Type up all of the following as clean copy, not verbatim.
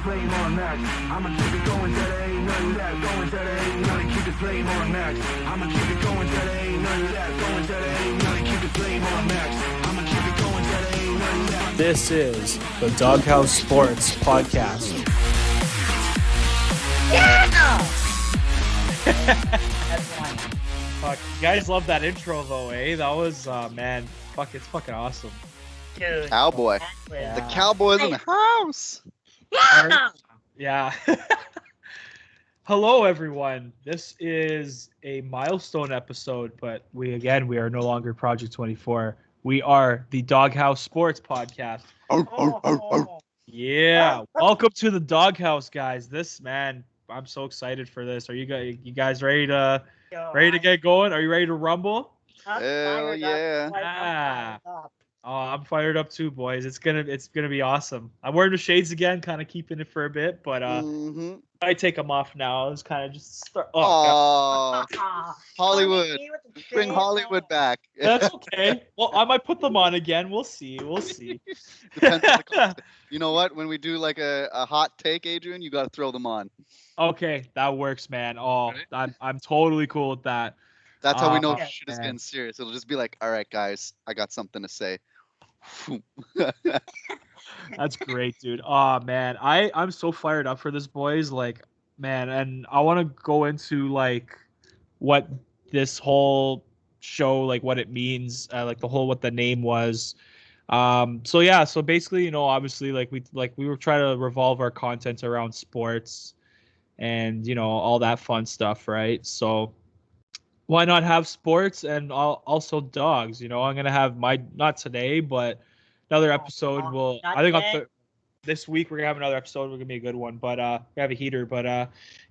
flame on max. I'ma keep it going till there ain't nothing left. Going till there ain't nothing, keep the flame on max. I'ma keep it going till there ain't nothing left. Going till there ain't nothing, keep the flame on max. I'ma keep it going till there ain't nothing left. This is the Dawghouse Sports Podcast. Fuck, you guys love that intro though, eh? That was, man, fuck, it's fucking awesome. Dude, Cowboy. yeah. The Cowboys in the house. Yeah. Hello, everyone. This is a milestone episode, but we are no longer Project 24. We are the Dawghouse Sports Podcast. Yeah. Welcome to the Dawghouse, guys. I'm so excited for this. Are you guys ready to get going? Are you ready to rumble? Hell yeah. Oh, I'm fired up too, boys. It's gonna be awesome. I'm wearing the shades again, kind of keeping it for a bit, but I take them off now. It's kind of just start. Oh, Hollywood. Bring Hollywood back. That's okay. Well, I might put them on again. We'll see. Depends on the content. You know what? When we do like a hot take, Adrian, you got to throw them on. Okay, that works, man. Oh, I'm totally cool with that. That's how we know shit is getting serious. It'll just be like, all right, guys, I got something to say. That's great, dude. Oh man, I'm so fired up for this, boys. Like, man, and I want to go into like what this whole show, like what it means, like what the name was. So basically, obviously, we were trying to revolve our content around sports and all that fun stuff, right? So why not have sports and also dogs? I'm gonna have not today, but another episode. This week we're gonna have another episode. We're gonna be a good one, but we have a heater. But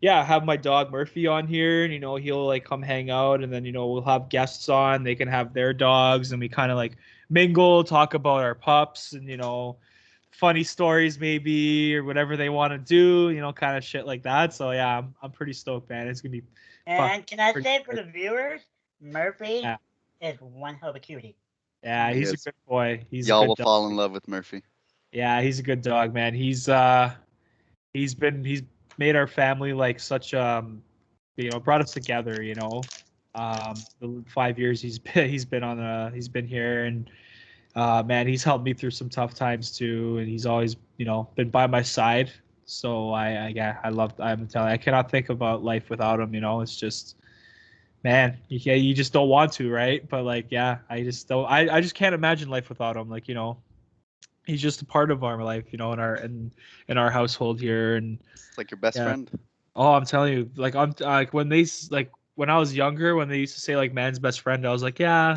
have my dog Murphy on here, and he'll like come hang out, and then we'll have guests on. They can have their dogs, and we kind of like mingle, talk about our pups, and funny stories maybe or whatever they want to do, kind of shit like that. So yeah, I'm pretty stoked, man. It's gonna be. And can I say for the viewers, Murphy is one hell of a cutie. Yeah, he's a good boy. Y'all will fall in love with Murphy. Yeah, he's a good dog, man. He's made our family like such brought us together, the 5 years he's been here, and man, he's helped me through some tough times too, and he's always been by my side. So I'm telling you, I cannot think about life without him. It's just, man, you just don't want to, right? But like, yeah, I just don't. I just can't imagine life without him. Like, he's just a part of our life, in our household here, and it's like your best friend. Oh, I'm telling you, like when I was younger, when they used to say like man's best friend, I was like, yeah,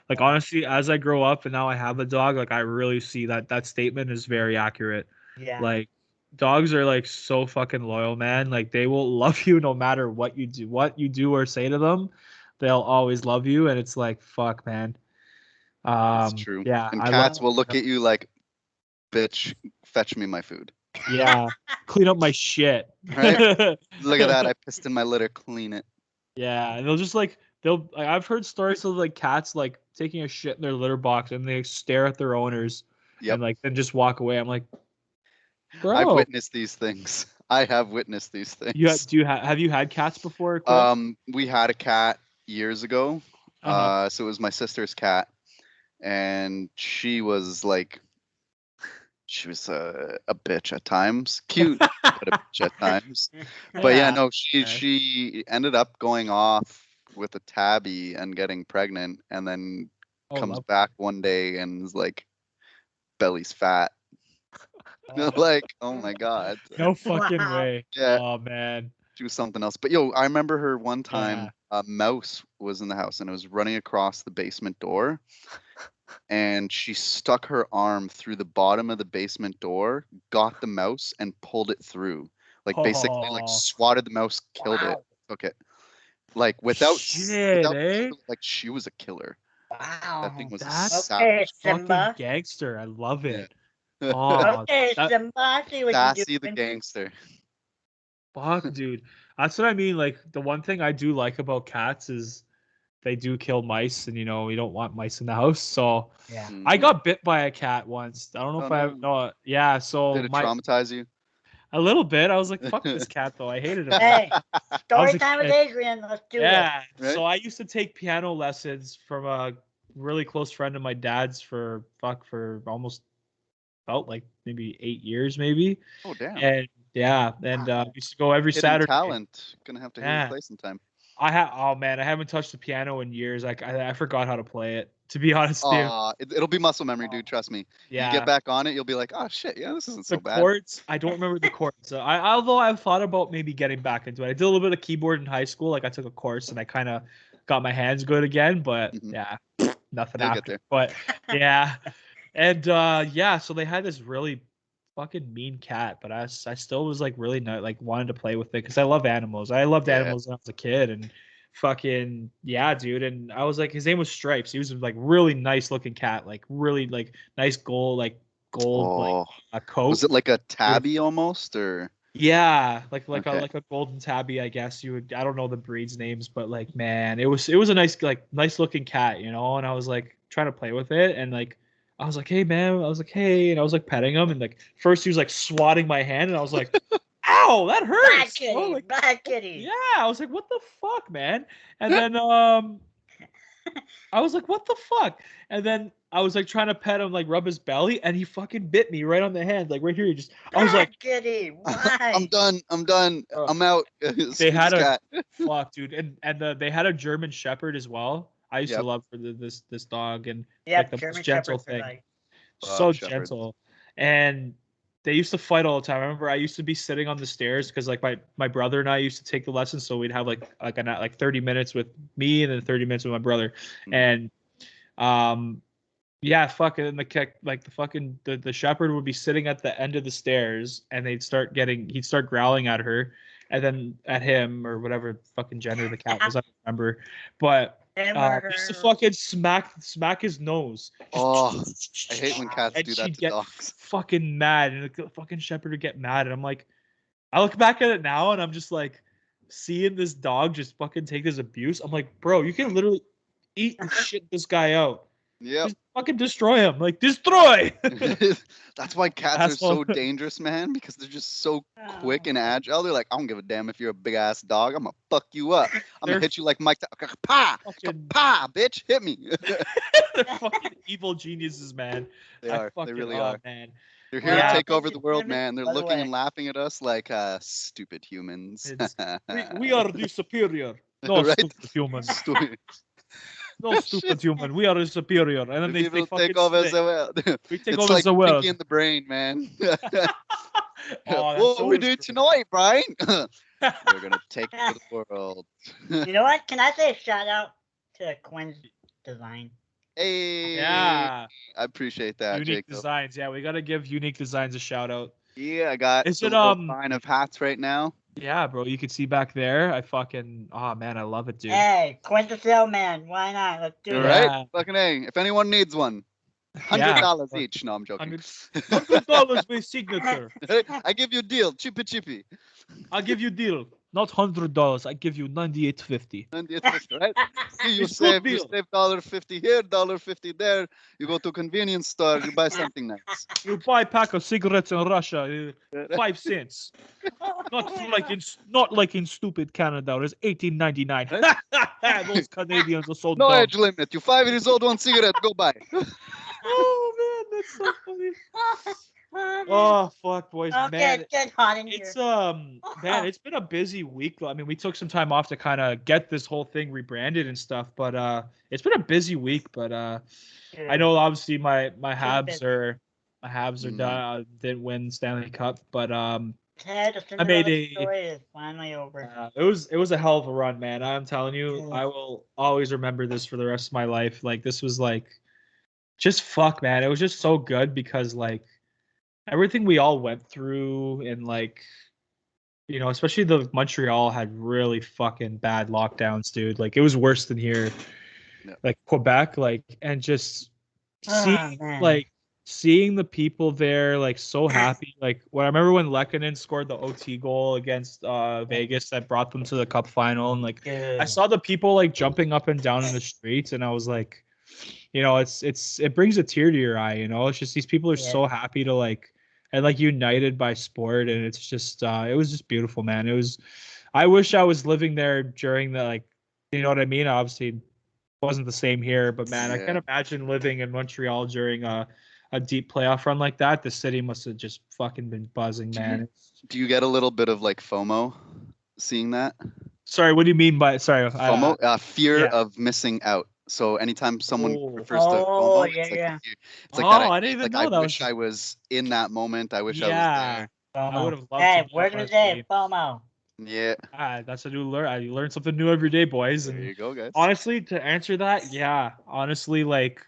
Like honestly, as I grow up and now I have a dog, like I really see that statement is very accurate. Yeah. Like dogs are like so fucking loyal, man. Like they will love you no matter what you do or say to them. They'll always love you, and it's like, fuck, man. That's true. Yeah, and cats will look at you like, bitch, fetch me my food. Yeah, clean up my shit. Right? Look at that. I pissed in my litter. Clean it. Yeah, and they'll just I've heard stories of like cats like taking a shit in their litter box and they stare at their owners and like then just walk away. I'm like, bro. I've witnessed these things. I have witnessed these things. Have you had cats before? We had a cat years ago. So it was my sister's cat, and she was a bitch at times. Cute, but a bitch at times. But yeah, no, she ended up going off with a tabby and getting pregnant, and then comes back one day and is like, belly's fat. Like, oh my god. No fucking way. Yeah. Oh man. Do something else. But I remember her one time, a mouse was in the house and it was running across the basement door. And she stuck her arm through the bottom of the basement door, got the mouse, and pulled it through. Like basically like swatted the mouse, killed it, took it. Like without like she was a killer. Wow. That thing was savage. Fucking gangster. I love it. Yeah. Oh, Simba, Sassy the gangster. Fuck, dude. That's what I mean. Like the one thing I do like about cats is they do kill mice, and we don't want mice in the house. So yeah, I got bit by a cat once. I don't know if I have. No, yeah. So did it traumatize you? A little bit. I was like, fuck this cat though. I hated him. Hey, I story was a time with kid. Adrian. Let's do it. Yeah. Right? So I used to take piano lessons from a really close friend of my dad's for almost felt like maybe 8 years maybe. Oh damn. And yeah, and used to go every Hidden Saturday. talent. Gonna have to hear Yeah. you play sometime. Oh man, I haven't touched the piano in years. Like I forgot how to play it. To be honest, dude. It'll be muscle memory, dude. Trust me. Yeah. You get back on it, you'll be like, oh shit, yeah, this isn't so The bad. chords, I don't remember the chords. So although I've thought about maybe getting back into it. I did a little bit of keyboard in high school. Like I took a course and I kind of got my hands good again. But Mhm. yeah, nothing You'll get happened. there. But yeah, and yeah, so they had this really fucking mean cat, but I still was like really not like wanted to play with it because I love animals. I loved Yeah. animals when I was a kid, and fucking yeah, dude. And I was like, his name was Stripes. He was like really nice looking cat, like really like nice gold like Oh, a coat. was it like a tabby almost, or? Yeah, like Okay. a golden tabby, I guess you would. I don't know the breeds names, but like man, it was a nice looking cat, you know. And I was like trying to play with it, and like I was like, hey man, I was like, hey, and I was like petting him, and like first he was like swatting my hand, and I was like, ow, that Black hurts. kitty. Oh, like, Black kitty. yeah, I was like, what the fuck, man? And then I was like, what the fuck? And then I was like trying to pet him, like rub his belly, and he fucking bit me right on the hand, like right here. I was like, Black kitty. Why? I'm done. I'm out. they had a cat. fuck, dude, and they had a German Shepherd as well. I used Yep. to love for this dog, and Yeah, like the German most gentle Shepherds are thing, like, so Shepherds. gentle. And they used to fight all the time. I remember I used to be sitting on the stairs because like my brother and I used to take the lessons, so we'd have like 30 minutes with me and then 30 minutes with my brother, Mhm. and yeah, fucking the shepherd would be sitting at the end of the stairs, and he'd start growling at her, and then at him or whatever fucking gender the cat was, I don't remember, but used to fucking smack his nose. Oh, I hate when cats And do that she'd to get dogs. fucking mad, and the fucking shepherd would get mad, and I'm like, I look back at it now, and I'm just like, seeing this dog just fucking take this abuse. I'm like, bro, you can literally eat and shit this guy out. Yep. Just fucking destroy him. Like, destroy! That's why cats Asshole. are so dangerous, man, because they're just so quick and agile. They're like, I don't give a damn if you're a big ass dog. I'm gonna fuck you up. I'm They're gonna hit you like Mike. Pa, fucking, pa, bitch, hit me. they're fucking evil geniuses, man. They I are. They fucking- really oh, are. man. They're here Yeah. to take over the It's world, legitimate, man. They're by the looking way. and laughing at us like stupid humans. We are the superior. No Right? stupid human. Stupid. No stupid human. We are the superior. And then The they people fucking take over stick. the world. We take It's over like the world. Pinky in the Brain, man. Oh, that's What so we doing true. tonight, Brian? We're gonna take over the world. You know what? Can I say a shout out to Quinn's design? Hey, Yeah. I appreciate that, Unique Jacob. Designs. Yeah, we gotta give Unique Designs a shout out. Yeah, I got Is the it, little line of hats right now. Yeah, bro. You can see back there. Oh man, I love it, dude. Hey, Quinn's the salesman. Why not? Let's do All it. Yeah. right, fucking A. If anyone needs one, $100 each. No, I'm joking. $100 with signature. I give you a deal, chippy. I'll give you deal. Not $100. I give you $98.50. And it's right. See, you It's good save deal. $1.50 here, $1.50 there. You go to a convenience store, you buy something nice. You buy a pack of cigarettes in Russia, 5 cents. Not like in stupid Canada. It's $18.99. Those Canadians are so No dumb. age limit. You 5 years old, one cigarette, go buy. Oh man, that's so funny. Oh fuck, boys, Okay, man. it's getting hot in here. It's man, it's been a busy week. I mean, we took some time off to kind of get this whole thing rebranded and stuff, but it's been a busy week. But I know obviously my Habs busy. are done, didn't win Stanley Cup, but Ted, the I made Cinderella a- story is finally over. it was a hell of a run, man. I'm telling you, Yeah. I will always remember this for the rest of my life. Like this was like just fuck, man. It was just so good because like everything we all went through and like especially the Montreal had really fucking bad lockdowns, dude. Like it was worse than here. Yeah. Like Quebec, like and just seeing man. seeing the people there like so happy. Like when I remember when Lehkonen scored the OT goal against Vegas that brought them to the cup final, and like I saw the people like jumping up and down in the streets, and I was like, it brings a tear to your eye. It's just these people are so happy to like and like united by sport, and it's just it was just beautiful, man. It was. I wish I was living there during the like, you know what I mean? Obviously, it wasn't the same here, but man, I can't imagine living in Montreal during a deep playoff run like that. The city must have just fucking been buzzing, man. Do you get a little bit of like FOMO seeing that? Sorry, what do you mean by FOMO? Fear yeah. of missing out. So anytime someone Oh. refers to Oh, FOMO, yeah, it's like yeah. it's like Oh, that. I didn't even Like know I that wish I was in that moment. I wish I was yeah. there. I would have loved Hey, to be we're up on gonna a say stream. FOMO. Yeah. That's a new learn. You learn something new every day, boys. There And you go, guys. honestly, to answer that, yeah, honestly, like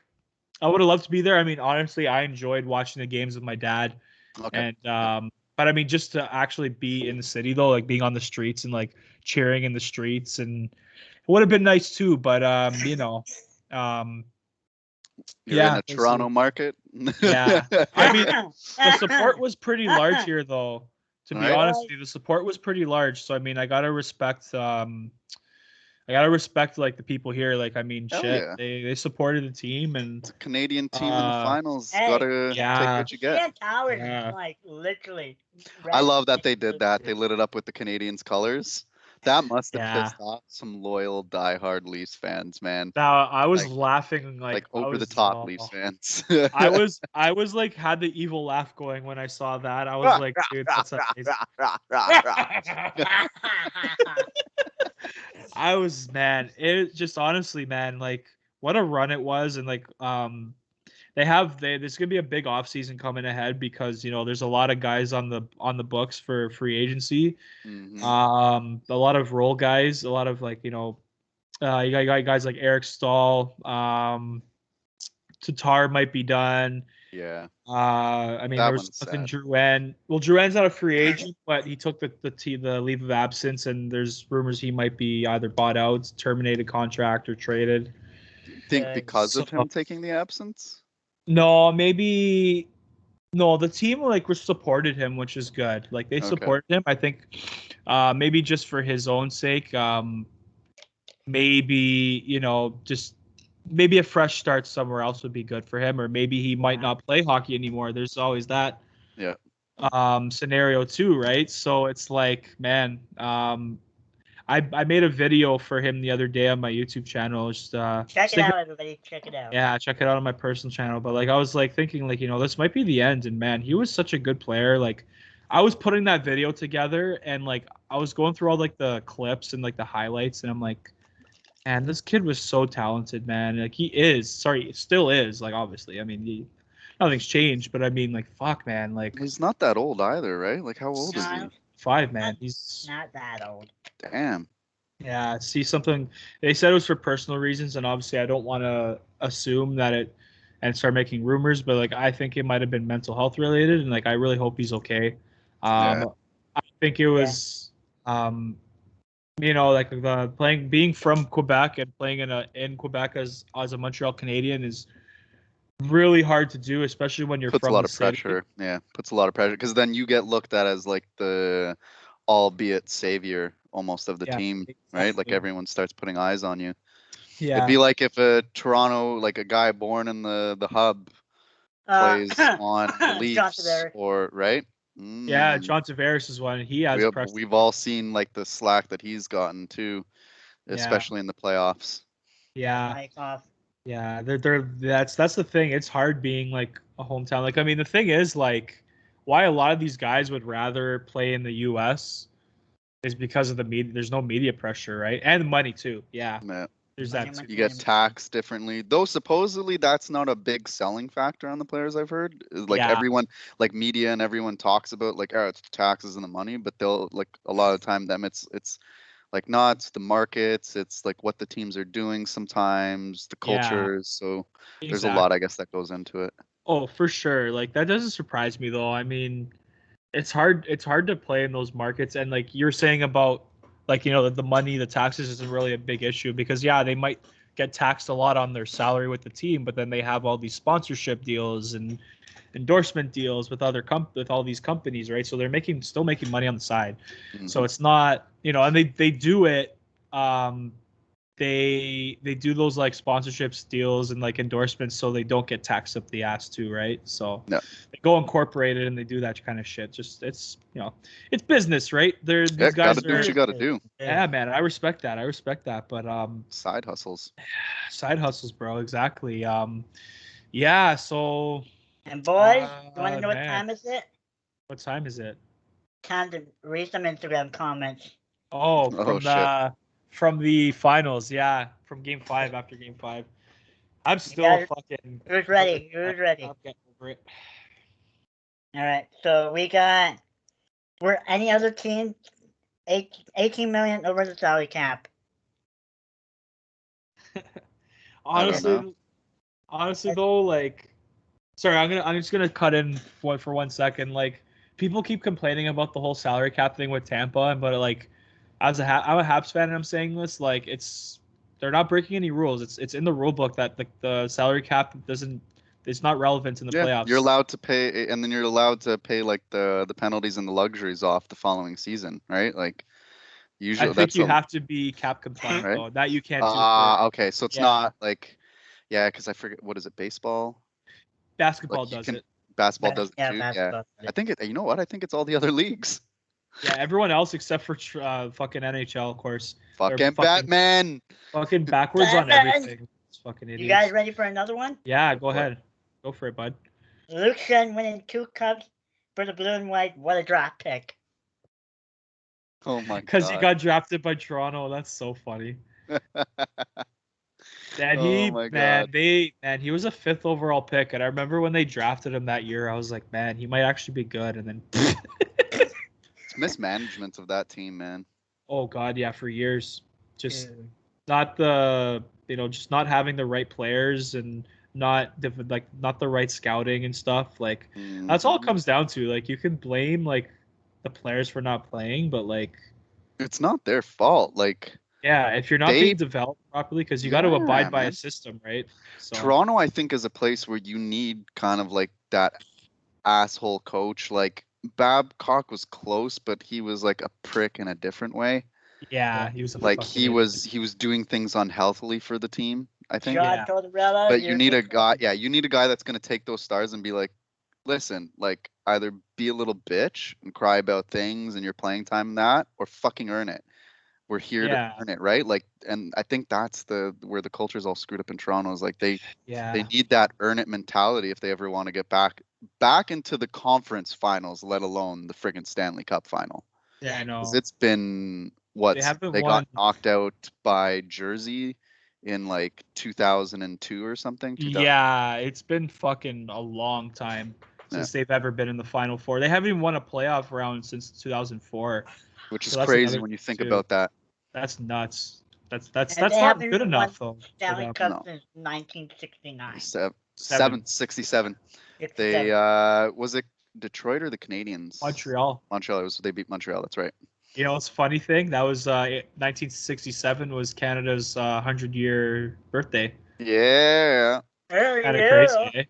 I would have loved to be there. I mean, honestly, I enjoyed watching the games with my dad, Okay. and but I mean, just to actually be in the city though, like being on the streets and like cheering in the streets, and it would have been nice too. But you know, um, You're in yeah, a Toronto market. yeah. I mean, the support was pretty large here, though. To be Right. honest with you, the support was pretty large. So I mean, I gotta respect like the people here. Like I mean, Hell shit, yeah. they supported the team, and It's a Canadian team in the finals. Hey, Gotta take yeah, what you get. CN Towers yeah. is like literally. I love that they did that. They lit it up with the Canadians colors. That must have Yeah. pissed off some loyal diehard Leafs fans, man. Now I was Like- laughing Like I over was, the top oh, Leafs fans. I was like had the evil laugh going when I saw that. I was like, dude, that's amazing. I was, man, it just honestly, man, like what a run it was, and like there's gonna be a big off season coming ahead because you know there's a lot of guys on the books for free agency. Mhm. A lot of role guys, a lot of like you know, you got guys like Eric Stahl, Tatar might be done. Yeah. I mean, That there was one's nothing sad. Drouin. Well, Drouin's not a free agent, but he took the leave of absence, and there's rumors he might be either bought out, terminated contract, or traded. Think Good. because of So- him taking the absence? No, maybe no. The team like supported him, which is good. Like they Okay. supported him. I think maybe just for his own sake. Maybe you know just maybe a fresh start somewhere else would be good for him, or maybe he might not play hockey anymore. There's always that Yeah. scenario too, right? So it's like, man, I made a video for him the other day on my YouTube channel. Just Check it out, everybody. Check it out. yeah, check it out on my personal channel. But like I was like thinking like, you know, this might be the end. And man, he was such a good player. Like I was putting that video together and like I was going through all like the clips and like the highlights, and I'm like, man, this kid was so talented, man. Like still is, like obviously. I mean, nothing's changed, but I mean like fuck, man, like He's not that old either, right? Like how old is he? No, 5, man. He's not that old. Damn. yeah, see something they said it was for personal reasons, and obviously I don't want to assume that it and start making rumors, but like I think it might have been mental health related, and like I really hope he's okay. Yeah. I think it was you know, like the being from Quebec and playing in Quebec as a Montreal Canadian is really hard to do, especially when you're Puts from a lot the of city. pressure. Yeah, puts a lot of pressure because then you get looked at as like the albeit savior almost of the Yeah, team, right? Like exactly. everyone starts putting eyes on you. Yeah, It'd be like if a Toronto, like a guy born in the hub plays on the John Leafs Tavares. or right. yeah. Mm. John Tavares is one. He has pressure. We've all seen like the slack that he's gotten too, Yeah. especially in the playoffs. Yeah, Mike off. yeah. That's the thing. It's hard being like a hometown. Like I mean, the thing is like why a lot of these guys would rather play in the U.S. is because of the media. There's no media pressure, right? And money too. Yeah, Yeah. there's that too. You get taxed differently, though. Supposedly, that's not a big selling factor on the players. I've heard is like Yeah. everyone, like media and everyone talks about like, oh, it's the taxes and the money, but they'll like a lot of the time them it's like not it's the markets, it's like what the teams are doing sometimes, the Yeah. cultures. So there's a Exactly. lot, I guess, that goes into it. Oh, for sure. Like that doesn't surprise me though. I mean, it's hard to play in those markets, and like you're saying about like you know the money, the taxes isn't really a big issue because yeah, they might get taxed a lot on their salary with the team, but then they have all these sponsorship deals and endorsement deals with with all these companies, right? So they're still making money on the side. So Mhm. it's not, you know, and they do it they do those like sponsorships deals and like endorsements so they don't get taxed up the ass too, right? So Yeah. they go incorporate it and they do that kind of shit. Just it's it's business, right? These Yeah, guys gotta do what you gotta do. yeah, man, I respect that. But Side hustles. side hustles, bro, exactly. Yeah, so And boys, you want to know what man. time is it? What time is it? Time to read some Instagram comments. Oh, Oh, from the finals, yeah, from Game 5 after Game 5. I'm still guys- fucking. Who's ready? Who's ready? I'm getting over it. All right, so we're any other team 18 million over the salary cap. Honestly, though, like, sorry, I'm just gonna cut in for 1 second. Like, people keep complaining about the whole salary cap thing with Tampa, but like, I'm a Habs fan, and I'm saying this, like, they're not breaking any rules. It's in the rule book that the salary cap it's not relevant in the playoffs. You're allowed to pay, and then you're allowed to pay like the penalties and the luxuries off the following season, right? Like usually, I think you have to be cap compliant, right? though. That you can't do. Okay, so it's not like, because I forget, what is it? Baseball, Basketball like, does it. basketball does it too. Yeah, basketball. I think it. You know what? I think it's all the other leagues. Yeah, everyone else except for fucking NHL, of course. Fucking Batman. Fucking backwards on Batman! everything. It's fucking idiots. You guys ready for another one? Yeah, go ahead. Go for it, bud. Luke Shen winning 2 cups for the blue and white. What a draft pick. Oh my god. Because he got drafted by Toronto. That's so funny. And Oh my God. he was a 5th overall pick, and I remember when they drafted him that year, I was like, man, he might actually be good. And then, It's mismanagement of that team, man. oh god, yeah, for years, just Dude. not just not having the right players and not the right scouting and stuff. Like that's all it comes down to. Like you can blame like the players for not playing, but like It's not their fault. Like yeah, if you're not being developed properly, because you got to abide by man. a system, right? So Toronto, I think, is a place where you need kind of like that asshole coach. Like Babcock was close, but he was like a prick in a different way. yeah, he was Like he was doing things unhealthily for the team, I think. John Tortorella. But you need a guy. Yeah, you need a guy that's going to take those stars and be like, listen, like either be a little bitch and cry about things and your playing time and that, or fucking earn it. We're here to earn it, right? Like, and I think that's where the culture's all screwed up in Toronto is like they need that earn it mentality if they ever want to get back into the conference finals, let alone the friggin' Stanley Cup final. Yeah, I know. 'Cause it's been they got knocked out by Jersey in like 2002 or something. Yeah, it's been fucking a long time since they've ever been in the Final Four. They haven't even won a playoff round since 2004. Which is crazy when you think about that. That's nuts. That's not good enough though. Stanley Cup since 1969. 67. They was it Detroit or the Canadiens? Montreal. They beat Montreal. That's right. You know, it's a funny thing. That was 1967 was Canada's 100-year birthday. Yeah. Kind of crazy, eh?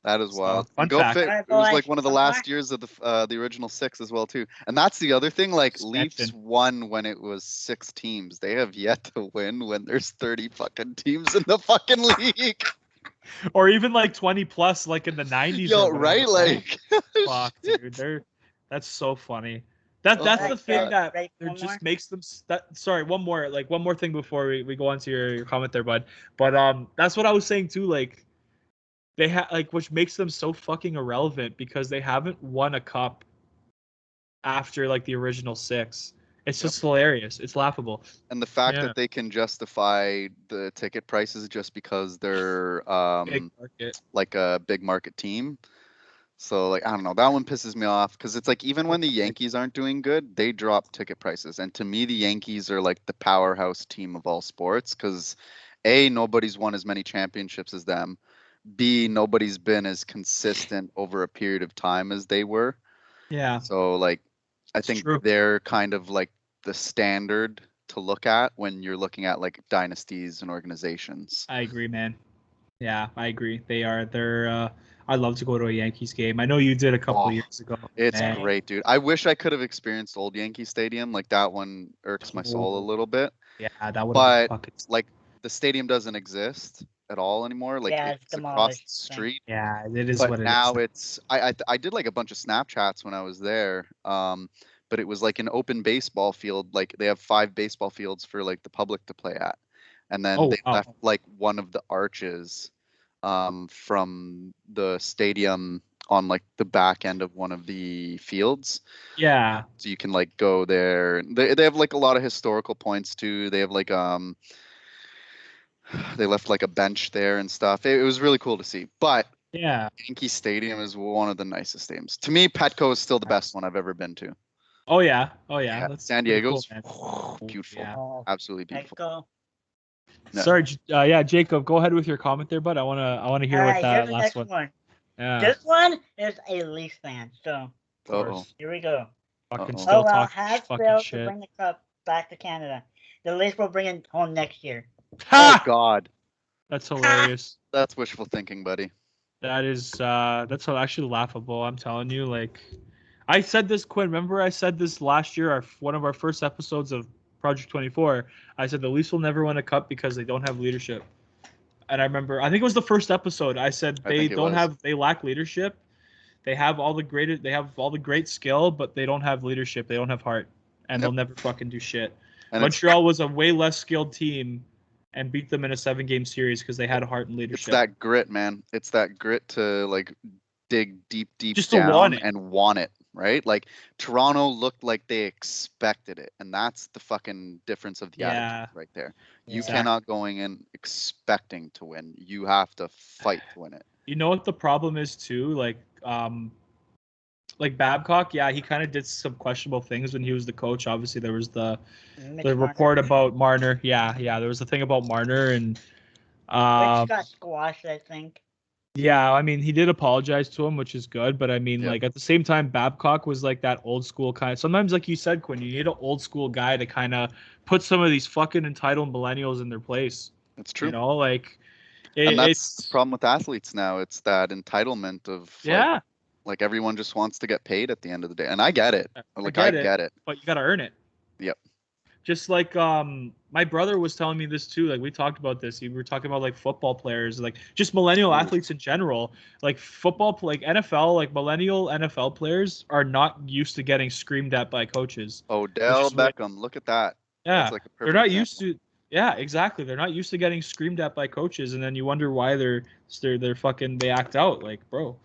That is wild. Fun Go fact. Fit. It was like one of the last years of the original 6 as well too. And that's the other thing. Like Leafs won when it was 6 teams. They have yet to win when there's 30 fucking teams in the fucking league. Or even like 20 plus, like in the 90s. Yo, right? Like, fuck, dude. That's so funny. That's the thing that just makes them. Sorry, one more thing before we go on to your comment there, bud. But that's what I was saying too. Like. They which makes them so fucking irrelevant because they haven't won a cup after like the original 6. It's just hilarious. It's laughable. And the fact that they can justify the ticket prices just because they're like a big market team. So like I don't know, that one pisses me off because it's like even when the Yankees aren't doing good, they drop ticket prices. And to me, the Yankees are like the powerhouse team of all sports because A, nobody's won as many championships as them. B, nobody's been as consistent over a period of time as they were. Yeah. So like, I think they're kind of like the standard to look at when you're looking at like dynasties and organizations. I agree, man. Yeah, I agree. They're. I'd love to go to a Yankees game. I know you did a couple Oh, years ago. It's man. great, dude. I wish I could have experienced old Yankee Stadium. Like that one irks my soul a little bit. Yeah, that would have been But fucking. like the stadium doesn't exist at all anymore. Like Yeah, it's it's across demolished. the street. Yeah, it is But what it is. now it's I did like a bunch of Snapchats when I was there. But it was like an open baseball field. Like they have 5 baseball fields for like the public to play at. And then Oh, they wow. left like one of the arches from the stadium on like the back end of one of the fields. Yeah. So you can like go there. They have like a lot of historical points too. They have like they left like a bench there and stuff. It was really cool to see. But Yeah. Yankee Stadium is one of the nicest stadiums. To me, Petco is still the best one I've ever been to. Oh yeah. Oh yeah. Yeah, That's San pretty Diego's cool, man. beautiful. Yeah. Oh, Absolutely let's beautiful. go. Yeah. Sorry, yeah, Jacob, go ahead with your comment there, bud. I wanna hear All what right, that here's the last next one. one. Yeah. This one is a Leafs fan, so Of Uh-oh. course. here we go. Fucking Uh-oh. still OL talking has fucking failed to shit. bring the cup back to Canada. The Leafs will bring it home next year. Oh Ha! God, That's hilarious. that's wishful thinking, buddy. That is that's actually laughable. I'm telling you, like, I said this, Quinn. Remember, I said this last year, one of our first episodes of Project 24. I said the Leafs will never win a cup because they don't have leadership. And I remember, I think it was the first episode. I said I they think it don't was. have, they lack leadership. They have all the great skill, but they don't have leadership. They don't have heart, and they'll never fucking do shit. And Montreal was a way less skilled team, and beat them in a 7-game series because they had heart and it's leadership. that grit, man. It's that grit to like dig deep Just to down want it. and want it, right? Like Toronto looked like they expected it, and that's the fucking difference of the Yeah. attitude right there. You Exactly. cannot going in expecting to win. You have to fight to win it. You know what the problem is too? Like Babcock, yeah, he kind of did some questionable things when he was the coach. Obviously, there was the report about Marner. Yeah, there was the thing about Marner, and Which got squashed, I think. yeah, I mean, he did apologize to him, which is good. But I mean, Yeah. like at the same time, Babcock was like that old school kind. Sometimes, like you said, Quinn, you need an old school guy to kind of put some of these fucking entitled millennials in their place. It's true. You know, like And that's it's the problem with athletes now. It's that entitlement of yeah, like everyone just wants to get paid at the end of the day. And I get it. Like I get it. but you got to earn it. Yep. Just like my brother was telling me this too. Like we talked about this. We were talking about like football players, like just millennial athletes in general. Like football, like NFL, like millennial NFL players are not used to getting screamed at by coaches. Odell is really- Beckham, look at that. Yeah, That's like a they're perfect not example. used to. Yeah, exactly. They're not used to getting screamed at by coaches, and then you wonder why they're fucking they act out. Like, bro.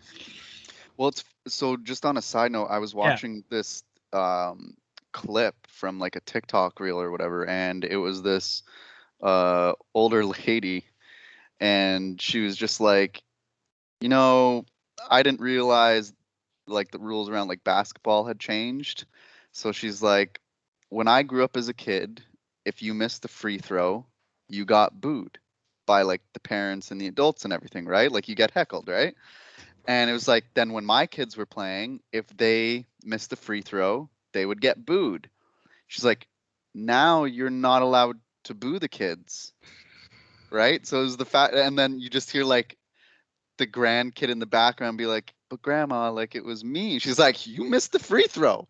Well, it's so just on a side note, I was watching this clip from like a TikTok reel or whatever, and it was this older lady, and she was just like, I didn't realize like the rules around like basketball had changed. So she's like, when I grew up as a kid, if you missed the free throw, you got booed by like the parents and the adults and everything, right? Like you get heckled, right? And it was like, then when my kids were playing, if they missed the free throw, they would get booed. She's like, now you're not allowed to boo the kids, right? So it was the fact, and then you just hear like the grandkid in the background be like, but grandma, like it was me. She's like, you missed the free throw.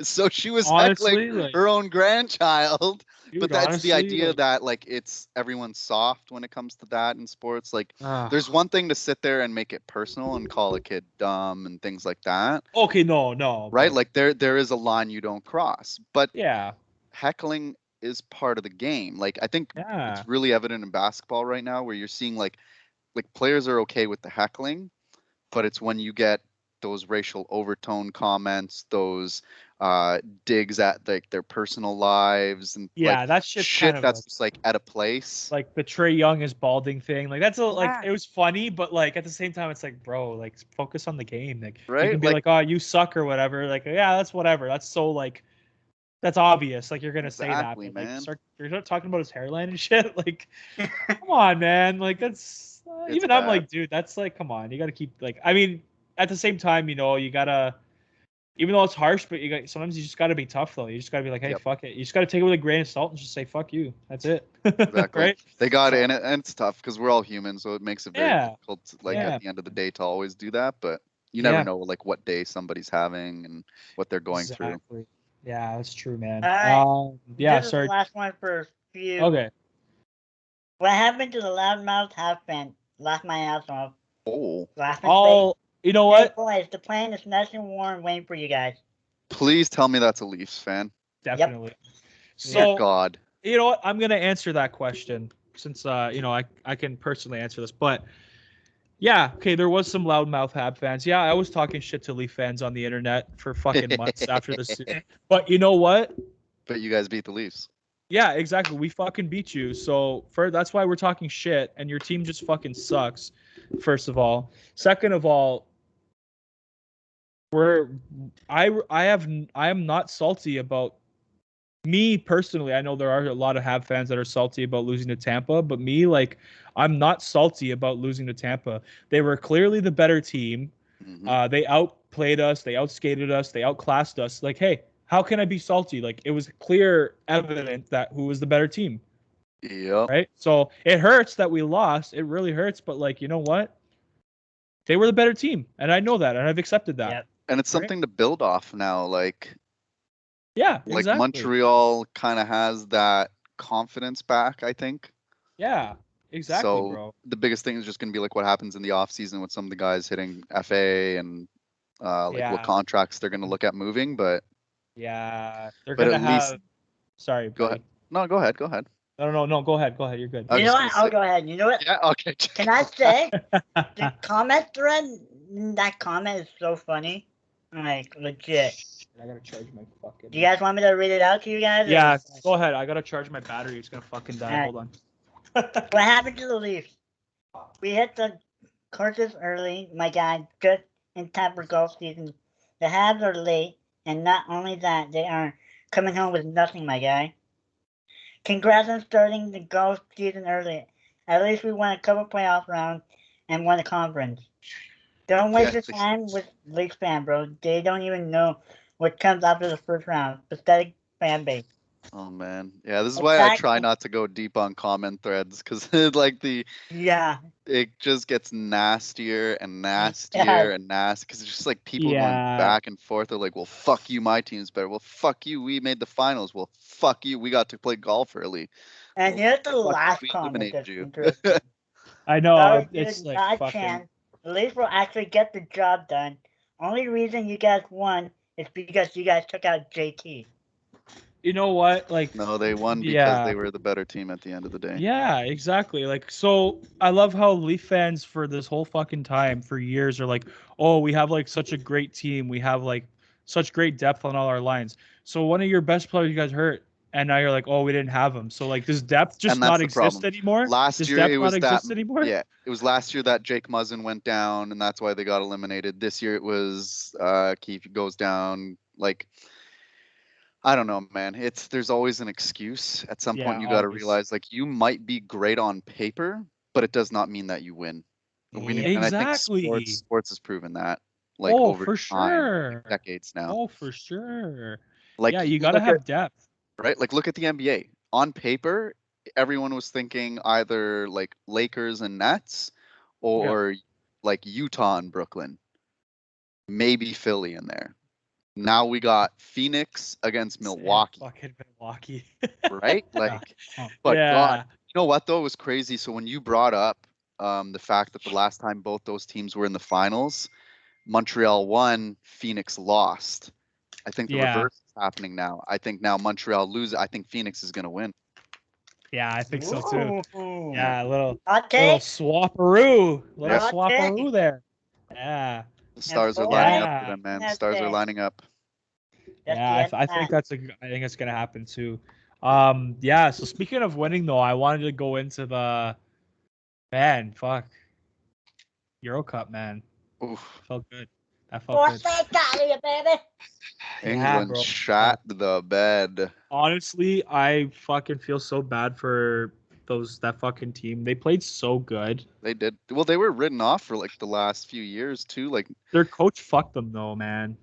So she was Honestly, heckling like- her own grandchild. Dude, But that's honestly, the idea like, that like it's everyone's soft when it comes to that in sports. Like ah. there's one thing to sit there and make it personal and call a kid dumb and things like that, Okay, no, right? but- Like there is a line you don't cross. But yeah, heckling is part of the game. Like I think yeah. it's really evident in basketball right now where you're seeing like players are okay with the heckling, but it's when you get those racial overtone comments, those digs at like their personal lives and Yeah, like, that shit's shit kind of that's just like at a place. like the Trey Young is balding thing. Like that's like Yeah. it was funny, but like at the same time, it's like, bro, like focus on the game. Like you Right? can be like, oh, you suck or whatever. Like, yeah, that's whatever. That's so like, that's obvious. Like you're gonna Exactly, say that, but, man. like you're not talking about his hairline and shit. Like, come on, man. Like that's It's even I'm bad. like, dude, that's like, come on. You gotta keep like, I mean, at the same time, you know, you gotta. even though it's harsh, but sometimes you just got to be tough though. You just got to be like, hey, Yep. fuck it. You just got to take it with a grain of salt and just say fuck you. That's it. Exactly. Right? They got it, and it's tough because we're all human, so it makes it very Yeah. difficult, like Yeah. at the end of the day, to always do that. But you never Yeah. know, like what day somebody's having and what they're going through. Exactly. Yeah, that's true, man. All right. Yeah, This is sorry. the last one for a few. Okay. What happened to the loudmouth half fan? Laugh my ass off. Oh, Oh, you know Hey, what? boys, the plane is nice and warm waiting for you guys. please tell me that's a Leafs fan. Definitely. Dear So, God. you know what? I'm gonna answer that question since you know I can personally answer this. But yeah, okay, there was some loudmouth Hab fans. Yeah, I was talking shit to Leaf fans on the internet for fucking months after this. But you know what? But you guys beat the Leafs. Yeah, exactly. We fucking beat you. So that's why we're talking shit, and your team just fucking sucks. First of all, second of all, I am not salty about me personally. I know there are a lot of Hab fans that are salty about losing to Tampa, but me, like, I'm not salty about losing to Tampa. They were clearly the better team. Mhm. They outplayed us, they outskated us, they outclassed us. Like, hey, how can I be salty? Like, it was clear, evident that who was the better team, Yep. right? So it hurts that we lost. It really hurts, but like, you know what? They were the better team, and I know that, and I've accepted that. Yep. And it's Right. something to build off now. Like Yeah, exactly. Montreal kind of has that confidence back, I think. Yeah, exactly, So bro. the biggest thing is just going to be like what happens in the off season with some of the guys hitting FA and like Yeah. what contracts they're going to look at moving. But Yeah, they're But gonna at have. least- Sorry, go buddy. ahead. No, go ahead. Go ahead. No. Go ahead. You're good. I was You know just what? gonna I'll say- go ahead. You know what? Yeah. Okay. Can I say the comment thread? That comment is so funny. Like legit. I gotta charge my fucking. Do you guys want me to read it out to you guys? or- Yeah, go ahead. I gotta charge my battery. It's gonna fucking die. Alright. Hold on. What happened to the Leafs? We hit the courses early, my guy. Good in time for golf season. The Habs are late, and not only that, they are coming home with nothing, my guy. Congrats on starting the golf season early. At least we won a couple playoff rounds and won a conference. Don't waste Yeah. your time with Leafs fan, bro. They don't even know what comes after the first round. Pathetic fan base. Oh man. Yeah. This is why I try Exactly. not to go deep on comment threads because like Yeah. it just gets nastier and nastier Yeah. and nasty because it's just like people Yeah. going back and forth. They're like, well, fuck you, my team's better. Well, fuck you, we made the finals. Well, fuck you, we got to play golf early. And Well, here's the fuck, last we comment eliminated that's you. interesting. I know. Sorry, It's dude, like not a fucking. chance. The Leafs will actually get the job done. Only reason you guys won is because you guys took out JT. You know what? Like. No, they won because Yeah. they were the better team at the end of the day. Yeah, exactly. Like, so I love how Leaf fans for this whole fucking time, for years, are like, oh, we have like such a great team. We have like such great depth on all our lines. So one of your best players you guys hurt, and now you're like, oh, we didn't have him. So like, does depth just And that's not the exist problem. anymore? Last Does year depth it was not that. exist anymore? Yeah, it was last year that Jake Muzzin went down, and that's why they got eliminated. This year it was Keefe goes down. Like, I don't know, man. There's always an excuse. At some point, Yeah, you got to always. realize like you might be great on paper, but it does not mean that you win. And I think Exactly. sports has proven that. Like Oh, over for time, sure. decades now. Oh, for sure. Like Yeah, you gotta look have at- depth. right? Like look at the NBA. On paper, everyone was thinking either like Lakers and Nets or like Utah and Brooklyn. Maybe Philly in there. Now we got Phoenix against Milwaukee, Fucking Milwaukee. right? Like, but yeah. God, you know what though? It was crazy. So when you brought up the fact that the last time both those teams were in the finals, Montreal won, Phoenix lost. I think the Yeah. reverse is happening now. I think now Montreal loses. I think Phoenix is going to win. Yeah, I think so too. Ooh. Yeah, a little Okay. swapperoo. Little Yeah. swapperoo there. Yeah. The stars are boy, lining up Yeah. for them, man. The that's stars are it. lining up. That's Yeah, the I end think of I think it's gonna happen too. Yeah. So speaking of winning, though, I wanted to go into the Euro Cup, man. Oof. Felt good. That that. felt What's good. that got you, baby? England bro. shot the bed. Honestly, I fucking feel so bad for that fucking team. They played so good. They did. Well, they were written off for like the last few years too. Like Their coach fucked them though, man.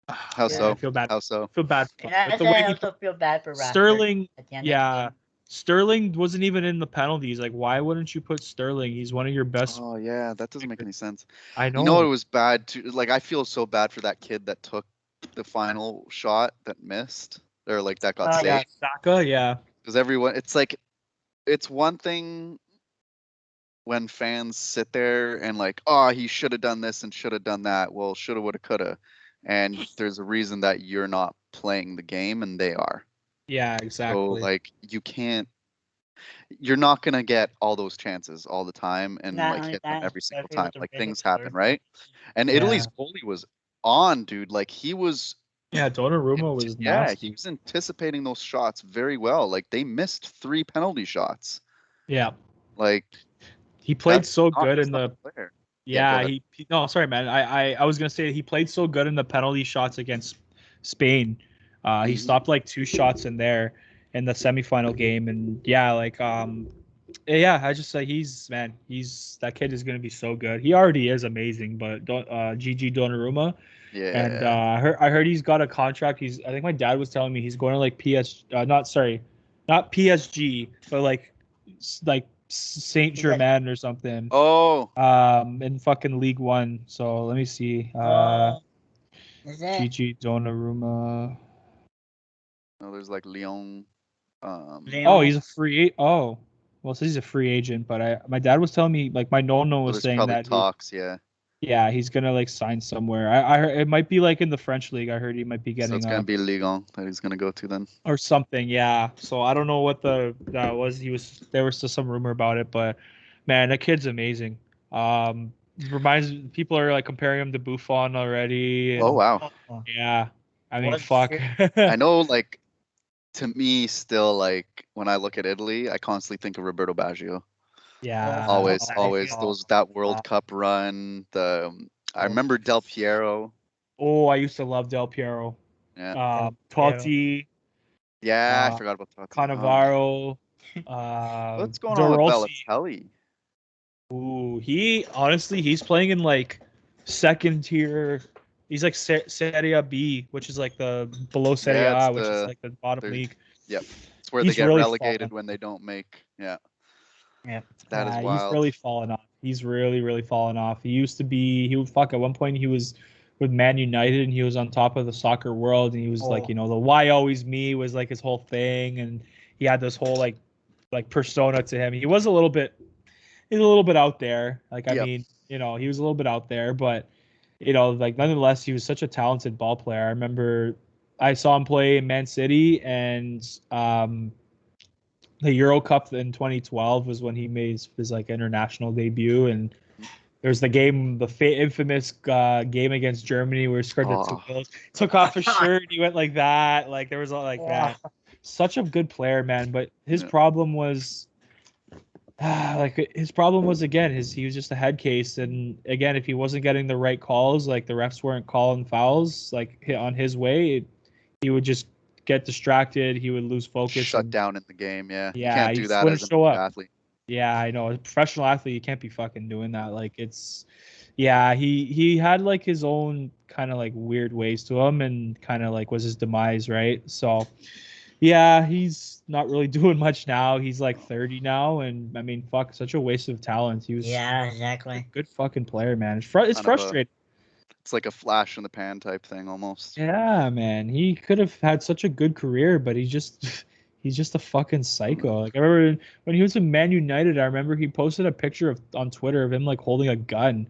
How Yeah, so? I feel bad. How so? Feel bad. And But the I way he also feel bad for Rashford Sterling, at the end of the yeah, game. Sterling wasn't even in the penalties. Like, why wouldn't you put Sterling? He's one of your best. Oh yeah, that doesn't make any sense. I You know what know. was bad too? Like I feel so bad for that kid that took the final shot that missed, or like that got Oh, saved. yeah. Saka, yeah. Because everyone, it's like, it's one thing when fans sit there and like, oh, he should have done this and should have done that. Well, shoulda, woulda, coulda. And there's a reason that you're not playing the game and they are. Yeah, So exactly. like you're not gonna get all those chances all the time and Not like only hit them that, every single especially time. with the Like British things happen, word. right? And Yeah. Italy's goalie was on, dude. Like he was Yeah, Donnarumma was yeah, nasty. he was anticipating those shots very well. Like they missed 3 penalty shots. Yeah. Like He played that's so not good just in on the the player. Yeah, go yeah, ahead. he no, sorry man. I was gonna say he played so good in the penalty shots against Spain. He Mhm. stopped like 2 shots in there in the semifinal game, and yeah, like yeah, I just say he's that kid is gonna be so good. He already is amazing, but Gigi Donnarumma, and Yeah. I heard he's got a contract. I think my dad was telling me he's going to like not PSG, but like Saint He's like, Germain or something. Oh, In fucking League One. So let me see. is it? Gigi Donnarumma. no, there's like Lyon. Leon? Oh, he's a free. Oh, well, it says he's a free agent. But my dad was telling me, like, my nono So was there's saying probably that talks, yeah. yeah, he's gonna like sign somewhere. I heard it might be like in the French league. I heard he might be So getting it's gonna be Lyon that he's gonna go to then. or something. Yeah. So I don't know what that was. There was just some rumor about it, but man, that kid's amazing. Reminds people are like comparing him to Buffon already, Oh and wow. Oh, yeah, I mean, What fuck. shit? I know, like, to me still, like when I look at Italy, I constantly think of Roberto Baggio. Yeah. Always, I always feel- that World Cup run. I remember Del Piero. Oh, I used to love Del Piero. Yeah. Totti, Yeah, I uh, forgot about Totti. Oh man. Cannavaro, What's going on with Dorossi. Balotelli? Ooh, he's playing in like second tier. He's like Serie B, which is like the below Serie Yeah, it's A, which is like the bottom they're league. yep. It's where they He's get really relegated fallen. when they don't make. Yeah, Yeah. that is He's wild. really fallen off. He's really fallen off. He used to be. He would fuck. At one point, he was with Man United, and he was on top of the soccer world, and he was like, Oh. the why always me was like his whole thing, and he had this whole like persona to him. He's a little bit out there. Like, I Yep. mean, he was a little bit out there, but like nonetheless, he was such a talented ball player. I remember I saw him play in Man City, and the Euro Cup in 2012 was when he made his like international debut, and there's the infamous game against Germany where he scored the 2 Oh, goals. Took off his shirt, he went like that. Like there was all like Yeah. that. Such a good player, man. But his Yeah. problem was again he was just a head case, and again if he wasn't getting the right calls, like the refs weren't calling fouls like hit on his way, he would just get distracted. He would lose focus shut and down in the game. Yeah, you yeah, can't he do just that wouldn't as an show elite up. athlete. Yeah, I know. As a professional athlete, you can't be fucking doing that. Like yeah, he had like his own kind of like weird ways to him, and kind of like was his demise, right? So yeah, he's not really doing much now. He's like 30 now, and I mean, fuck, such a waste of talent. He was Yeah, a exactly. good fucking player, man. It's Kind of frustrating. it's like a flash in the pan type thing almost. Yeah, man. He could have had such a good career, but he's just a fucking psycho. Like I remember when he was in Man United, I remember he posted a picture on Twitter of him like holding a gun.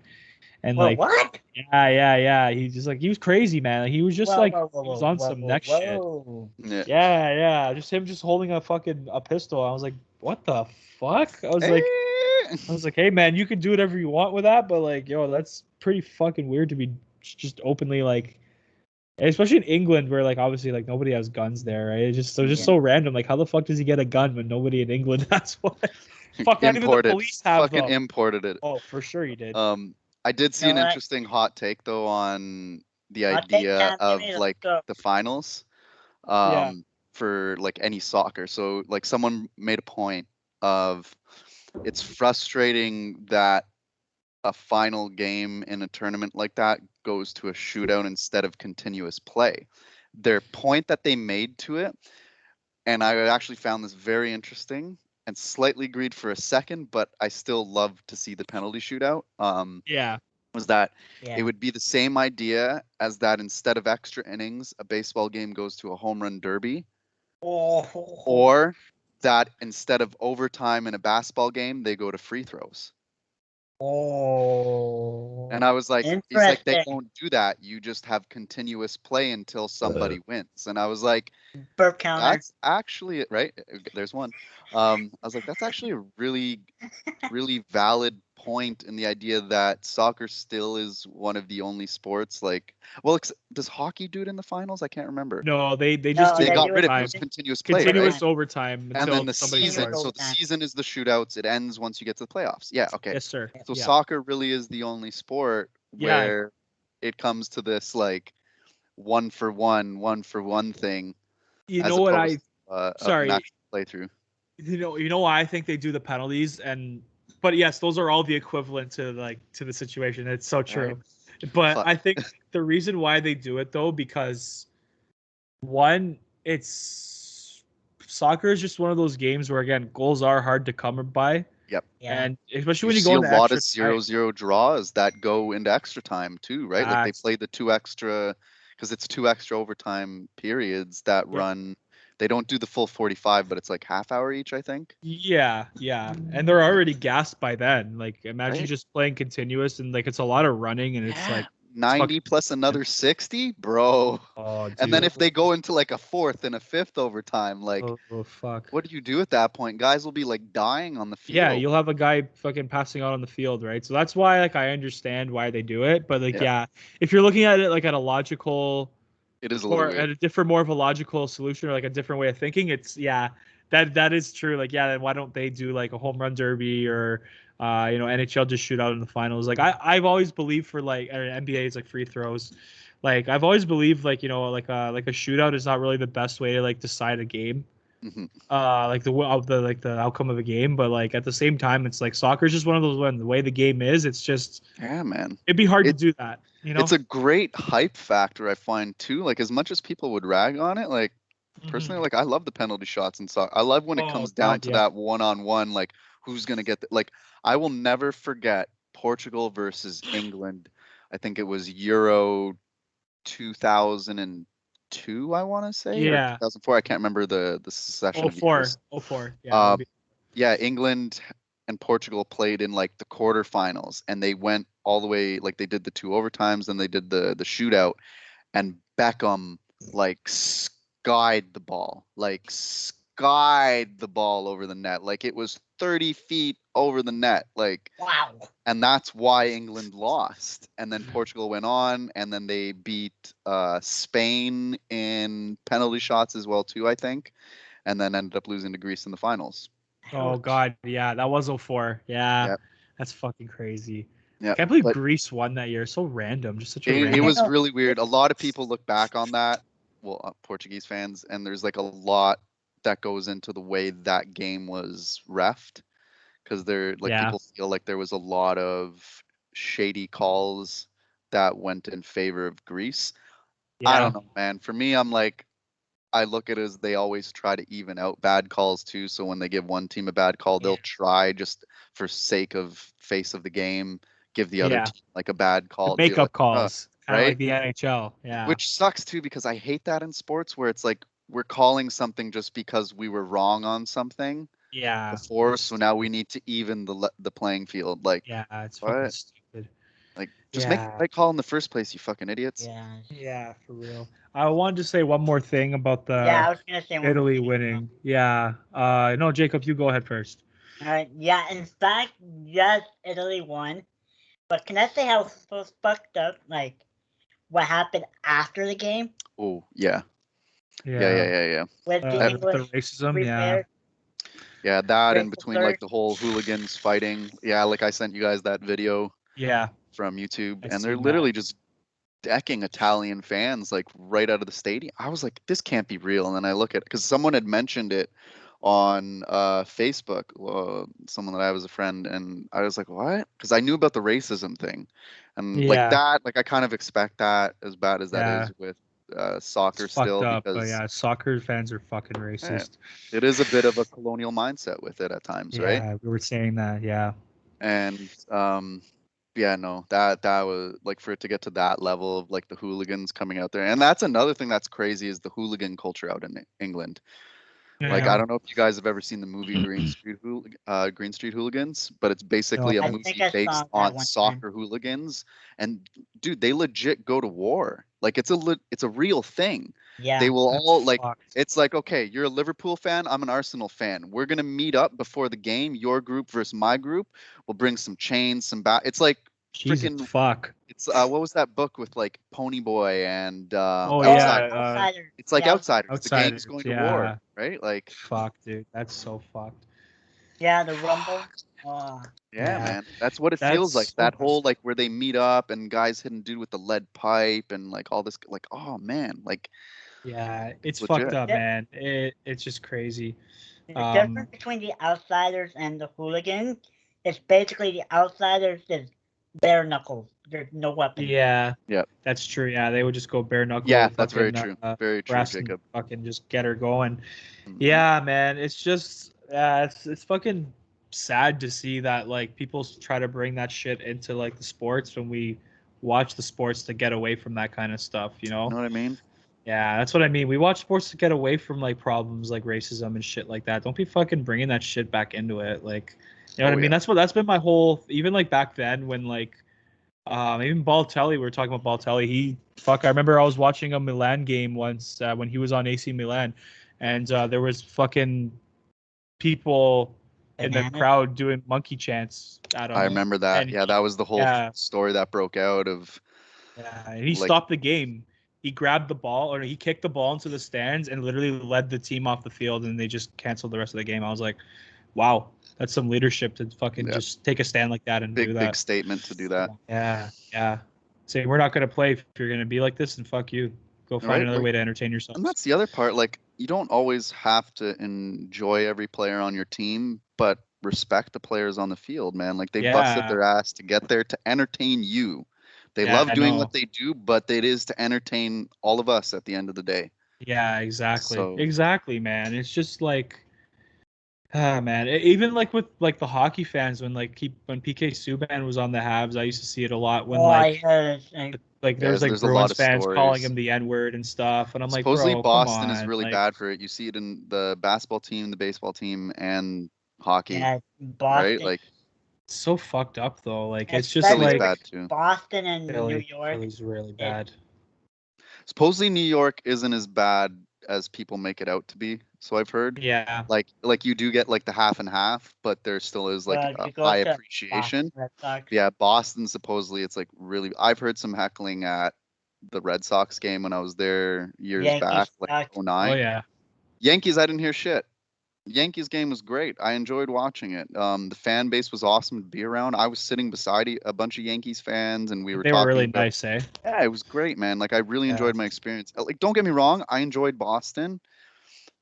And Well, like what? yeah. He was crazy, man. Like, he was just like he was on some next shit. Yeah. Yeah. Just him just holding a pistol. I was like, what the fuck? I was like, hey man, you can do whatever you want with that, but like, yo, that's pretty fucking weird to be just openly like, especially in England where like obviously like nobody has guns there, right? It's just so random. Like, how the fuck does he get a gun when nobody in England has one? Fuck, not even the Imported. police have Fucking them. imported it. Oh, for sure he did. I did see You an know what? interesting hot take though on the Hot take idea time, of Jimmy, let's like go. the finals Yeah. for like any soccer. So like someone made a point of it's frustrating that a final game in a tournament like that goes to a shootout instead of continuous play. Their point that they made to it, and I actually found this very interesting and slightly agreed for a second, but I still love to see the penalty shootout. Yeah. Was that Yeah. it would be the same idea as that instead of extra innings, a baseball game goes to a home run derby, Oh. or that instead of overtime in a basketball game, they go to free throws. Oh. And I was like, he's like, they Interesting. don't do that. You just have continuous play until somebody wins. And I was like, Burp counter. that's actually right. There's one. I was like, that's actually a really, really valid point in the idea that soccer still is one of the only sports. Like, well, does hockey do it in the finals? I can't remember. No, they No, just They do got do rid of it. It overtime. was continuous play, Continuous right? overtime And until then the somebody season. scores. So the season is the shootouts. It ends once you get to the playoffs. Yeah. Okay. Yes, sir. So Yeah. soccer really is the only sport Yeah. where it comes to this like one for one thing. You as know what opposed of sorry. an actual playthrough. You know why I think they do the penalties, but yes, those are all the equivalent to the situation. It's so true. But Fuck. I think the reason why they do it though, because one, it's soccer is just one of those games where again goals are hard to come by. Yep. Yeah. And especially You when you see go a into lot of extra time. 0-0 draws that go into extra time too, right? Like they Facts. play the two extra because it's two extra overtime periods that Yeah. run. They don't do the full 45, but it's like half hour each, I think. Yeah, and they're already gassed by then. Like, imagine Right. just playing continuous and like it's a lot of running and it's like 90 plus another 60, bro. oh, dude. And then if they go into like a fourth and a fifth overtime, like oh fuck. what do you do at that point? Guys will be like dying on the field. Yeah, you'll have a guy fucking passing out on the field, right? So that's why like I understand why they do it, but like yeah, if you're looking at it like at a logical It is a little or weird. at a different more of a logical solution or like a different way of thinking, it's that is true. Like then why don't they do like a home run derby or NHL just shoot out in the finals? Like I've always believed for like NBA is like free throws. Like I've always believed like like a shootout is not really the best way to like decide a game. Mhm. Like the outcome of a game, but like at the same time it's like soccer is just one of those when the way the game is, it's just Yeah, man. it'd be hard to do that, you know. It's a great hype factor, I find too. Like as much as people would rag on it, like personally, like I love the penalty shots in soccer. I love when it Oh, comes down God, to yeah. that one-on-one, like who's gonna get like I will never forget Portugal versus England. I think it was Euro 2002, I want to say, Yeah. or 2004. I can't remember the session of 04, years. 04. Uh, Yeah, England and Portugal played in like the quarterfinals, and they went all the way. Like they did the two overtimes, then they did the shootout, and Beckham like skied the ball over the net, like it was 30 feet over the net, like Wow. and that's why England lost. And then Portugal went on, and then they beat Spain in penalty shots as well too, I think, and then ended up losing to Greece in the finals. Oh God, yeah, that was 04. Yeah, Yep. That's fucking crazy. Yeah, I can't believe but Greece won that year. So random, just such a it random. was really weird. A lot of people look back on that, well, Portuguese fans, and there's like a lot that goes into the way that game was reffed, because they're like people feel like there was a lot of shady calls that went in favor of Greece. I don't know, man. For me, I'm like, I look at it as they always try to even out bad calls too. So when they give one team a bad call, they'll try just for sake of face of the game, give the other team like a bad call. Makeup like, calls, kind of right? like the NHL. Yeah. Which sucks too, because I hate that in sports where it's like we're calling something just because we were wrong on something before, so now we need to even the playing field. Like, it's fucking stupid. Like, just make the right call in the first place, you fucking idiots. Yeah, for real. I wanted to say one more thing about the I was gonna say one Italy more thing. winning. Yeah. No, Jacob, you go ahead first. Yeah, in fact, yes, Italy won. But can I say how so fucked up, like, what happened after the game? Oh, yeah. Yeah. With the English the racism, players? Yeah, that in Racial between like slurs. the whole hooligans fighting. Yeah, like I sent you guys that video from YouTube, I and they're seen literally just decking Italian fans like right out of the stadium. I was like, this can't be real. And then I look at it because someone had mentioned it on Facebook, someone that I was a friend, and I was like, what? Because I knew about the racism thing, and like Yeah. that, like I kind of expect that, as bad as that Yeah. is with soccer It's fucked still, up, but because yeah, soccer fans are fucking yeah, racist. it is a bit of a colonial mindset with it at times, right? Yeah, we were saying that. Yeah. And yeah, no, that was like, for it to get to that level of like the hooligans coming out there, and that's another thing that's crazy, is the hooligan culture out in England. Like, I don't know if you guys have ever seen the movie Green Street Hooligans, but it's basically a I movie think I saw based that on one time. soccer hooligans. And dude, they legit go to war. Like, it's a real thing. Yeah. They will That's all like, fucked. it's like, okay, you're a Liverpool fan, I'm an Arsenal fan. We're gonna meet up before the game, your group versus my group. We'll bring some chains, some It's like Jesus freaking. fuck. It's what was that book with like Ponyboy and Oh Outsiders? yeah, Outsiders. It's like Yeah. Outsiders. The gang's Outsiders. going to Yeah. war, right? Like, Fuck, dude. That's so fucked. Yeah, the Rumble. Oh, yeah, Yeah. man. That's what it feels like. That's That so whole like where they meet up and guys hitting dude with the lead pipe and like all this, like, oh man, like, Yeah, it's legit. fucked up, Yeah. man. It's just crazy. the difference between the Outsiders and the Hooligans is basically the Outsiders is bare knuckles. There's no weapons. Yeah. Yep. That's true. Yeah, they would just go bare knuckle. Yeah, that's very fucking, true. Very true, brass and Jacob. fucking just get her going. Mhm. Yeah, man. It's just it's fucking sad to see that like people try to bring that shit into like the sports when we watch the sports to get away from that kind of stuff, you know? You know what I mean? Yeah, that's what I mean. We watch sports to get away from like problems like racism and shit like that. Don't be fucking bringing that shit back into it. Like, you know what I mean? That's been my whole, even like back then when like even Balotelli, we were talking about Balotelli. I remember I was watching a Milan game once when he was on AC Milan, and there was fucking people in the Bananas. crowd doing monkey chants at him. I remember that. And Yeah, that was the whole yeah. story that broke out of. Yeah, and he like- stopped the game. He grabbed the ball, or he kicked the ball into the stands and literally led the team off the field, and they just canceled the rest of the game. I was like, wow, that's some leadership to fucking Yeah. just take a stand like that and do Big that. statement to do that. Yeah. Say, we're not going to play if you're going to be like this, and fuck you. Go find Right, another like- way to entertain yourself. And that's the other part. Like, you don't always have to enjoy every player on your team, but respect the players on the field, man. Like, they busted Yeah. their ass to get there to entertain you. They Yeah, love I doing know. what they do, but it is to entertain all of us at the end of the day. Yeah, exactly. So- Exactly, man. It's just like, man. Even like with like the hockey fans, when PK Subban was on the Habs, I used to see it a lot when like yes. there's like there's a lot Bruins of fans calling stories. him the N-word and stuff, and I'm like, Supposedly bro, Boston come is on. really like, bad for it. You see it in the basketball team, the baseball team, and hockey, Yeah, Boston. right? Like, It's so fucked up though. Like it's It's just Philly's like bad too. Boston and New Philly, York. Philly's really bad. Supposedly New York isn't as bad as people make it out to be. So I've heard. Yeah. Like you do get like the half and half, but there still is like Well, a you go high to appreciation. Boston Red Sox. Yeah, Boston supposedly it's like really. I've heard some heckling at the Red Sox game when I was there years Yankees back, like suck. 09. Oh yeah. Yankees, I didn't hear shit. Yankees game was great. I enjoyed watching it. The fan base was awesome to be around. I was sitting beside a bunch of Yankees fans, and we were They talking were really about- nice, eh? Yeah, it was great, man. Like, I really Yeah. enjoyed my experience. Like, don't get me wrong, I enjoyed Boston,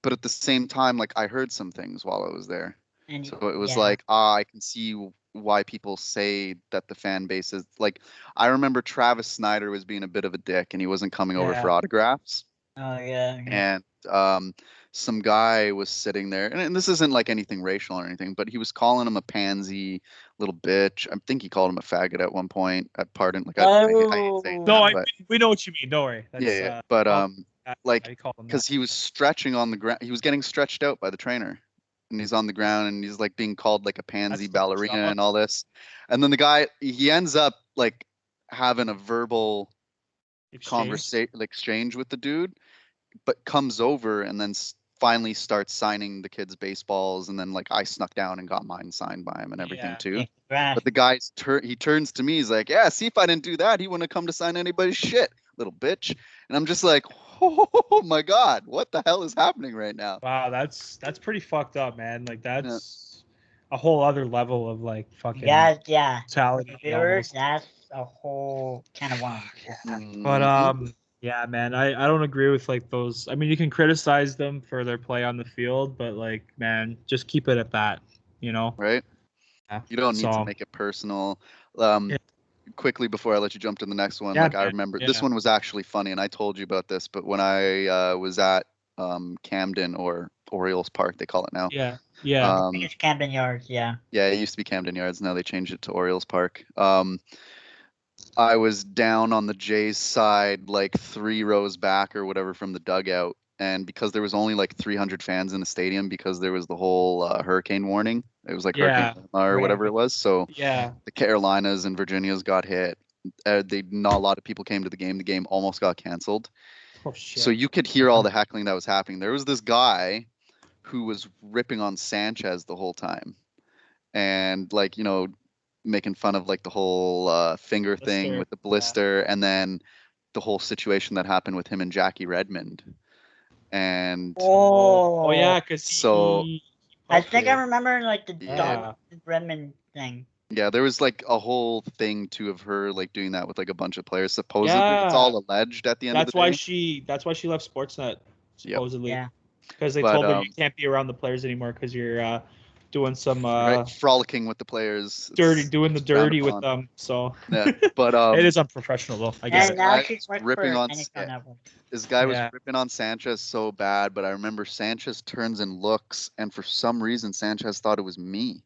but at the same time, like, I heard some things while I was there. And So it was yeah. like, I can see why people say that the fan base is like. I remember Travis Snyder was being a bit of a dick, and he wasn't coming over Yeah. for autographs. Oh yeah. And some guy was sitting there, and this isn't like anything racial or anything, but he was calling him a pansy little bitch. I think he called him a faggot at one point. Pardon, like I hate saying No, that, but we know what you mean. Don't worry. That's, yeah. But like, I call them that. because he was stretching on the ground, he was getting stretched out by the trainer, and he's on the ground, and he's like being called like a pansy That's ballerina fucked up. and all this, and then the guy, he ends up like having a verbal exchange with the dude, but comes over and then finally starts signing the kids' baseballs, and then like I snuck down and got mine signed by him and everything Yeah. too. Congrats. But the guy he turns to me, he's like, "Yeah, see, if I didn't do that, he wouldn't have come to sign anybody's shit, little bitch." And I'm just like, "Oh my god, what the hell is happening right now?" Wow, that's pretty fucked up, man. Like that's a whole other level of like fucking Yeah. brutality. Viewers, almost. that's a whole can of worms. But Yeah, man, I don't agree with like those. I mean, you can criticize them for their play on the field, but like, man, just keep it at that, you know? right? Yeah. You don't need to So, make it personal. yeah, Quickly before I let you jump to the next one, yeah, like I man. remember this Yeah. one was actually funny, and I told you about this, but when I was at Camden or Orioles Park, they call it now. Yeah. Yeah. I think it's Camden Yards. Yeah. Yeah, it used to be Camden Yards. Now they changed it to Orioles Park. I was down on the Jays side, like 3 rows back or whatever from the dugout. And because there was only like 300 fans in the stadium because there was the whole hurricane warning, it was like Hurricane Yeah. Irma or Right. whatever it was. So Yeah. the Carolinas and Virginias got hit. Not a lot of people came to the game. The game almost got canceled. Oh shit. So you could hear all the heckling that was happening. There was this guy who was ripping on Sanchez the whole time, and like making fun of like the whole finger thing Blister. with the blister, and then the whole situation that happened with him and Jackie Redmond. And Oh yeah, because So- I think I remember like the Yeah. dog Redmond thing. yeah, there was like a whole thing too of her like doing that with like a bunch of players. Supposedly, it's all alleged at the end That's of the why day. that's why she left Sportsnet supposedly. Yeah. Because they But, told her you can't be around the players anymore because you're doing some Right, frolicking with the players. doing the frowned dirty with upon. them. So Yeah, but it is unprofessional though. I guess. And now guy she's working ripping for on NHL yeah. Network. This guy was Yeah. ripping on Sanchez so bad, but I remember Sanchez turns and looks, and for some reason Sanchez thought it was me,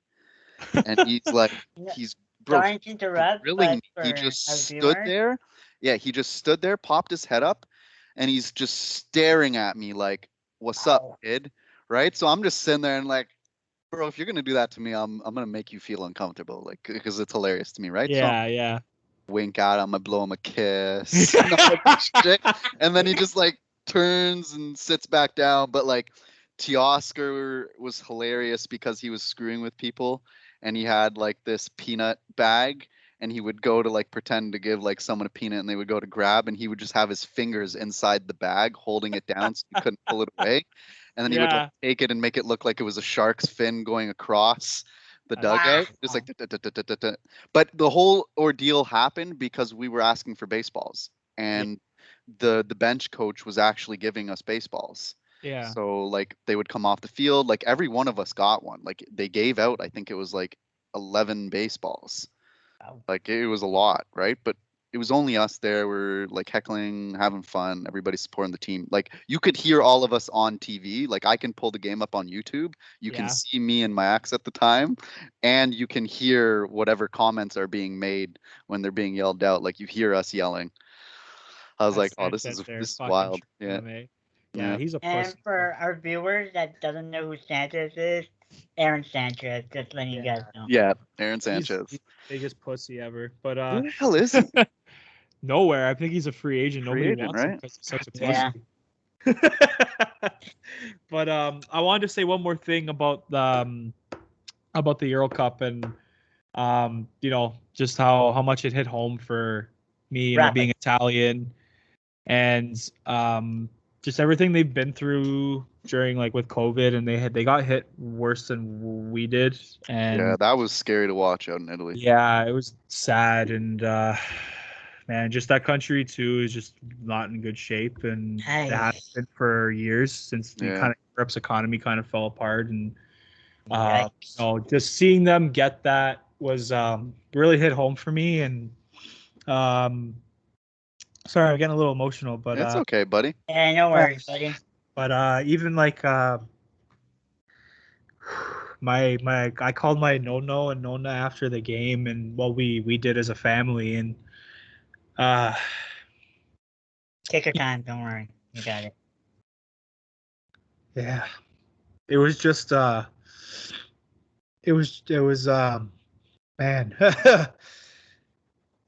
and he's like, he's Sorry to interrupt, grilling but me. He for just our stood viewers, there. Yeah, he just stood there, popped his head up, and he's just staring at me like, "What's up, kid?" Right? So I'm just sitting there and like, bro, if you're gonna do that to me, I'm gonna make you feel uncomfortable, like because it's hilarious to me, right? So Yeah, yeah. wink at him, I blow him a kiss, and all that shit. And then he just like turns and sits back down. But like Teoscar was hilarious because he was screwing with people, and he had like this peanut bag, and he would go to like pretend to give like someone a peanut, and they would go to grab, and he would just have his fingers inside the bag holding it down so you couldn't pull it away. And then he would Yeah. like take it and make it look like it was a shark's fin going across the dugout, just like. But the whole ordeal happened because we were asking for baseballs, and the bench coach was actually giving us baseballs. Yeah. So like they would come off the field, like every one of us got one. Like they gave out, I think it was like 11 baseballs. Wow. Like it was a lot, right? But it was only us there. We're like heckling, having fun. Everybody supporting the team. Like you could hear all of us on TV. Like I can pull the game up on YouTube. You can Yeah. see me and Max at the time, and you can hear whatever comments are being made when they're being yelled out. Like you hear us yelling. I was like, oh, this is Fucking wild. Yeah. true, eh? Yeah. Yeah, he's a And pussy. for our viewers that doesn't know who Sanchez is, Aaron Sanchez, just letting you guys know. Yeah. Aaron He's Sanchez. the biggest pussy ever. But Who the hell is he? nowhere. I think he's a free agent. Free Nobody agent, wants him right? because he's such a Yeah. pussy. But I wanted to say one more thing about the Euro Cup and just how much it hit home for me, Rapid. being Italian, and just everything they've been through during like with COVID, and they got hit worse than we did, and Yeah, that was scary to watch out in Italy. yeah, it was sad, and man, just that country too is just not in good shape, and it has been for years since the Yeah. kind of Europe's economy kind of fell apart, and Yikes. just seeing them get that was really hit home for me, and sorry, I'm getting a little emotional, but It's okay, buddy. Yeah, no worries, buddy. but even like my I called my no and Nona after the game and what we did as a family, and Take your time, don't worry. You got it. yeah, it was just it was man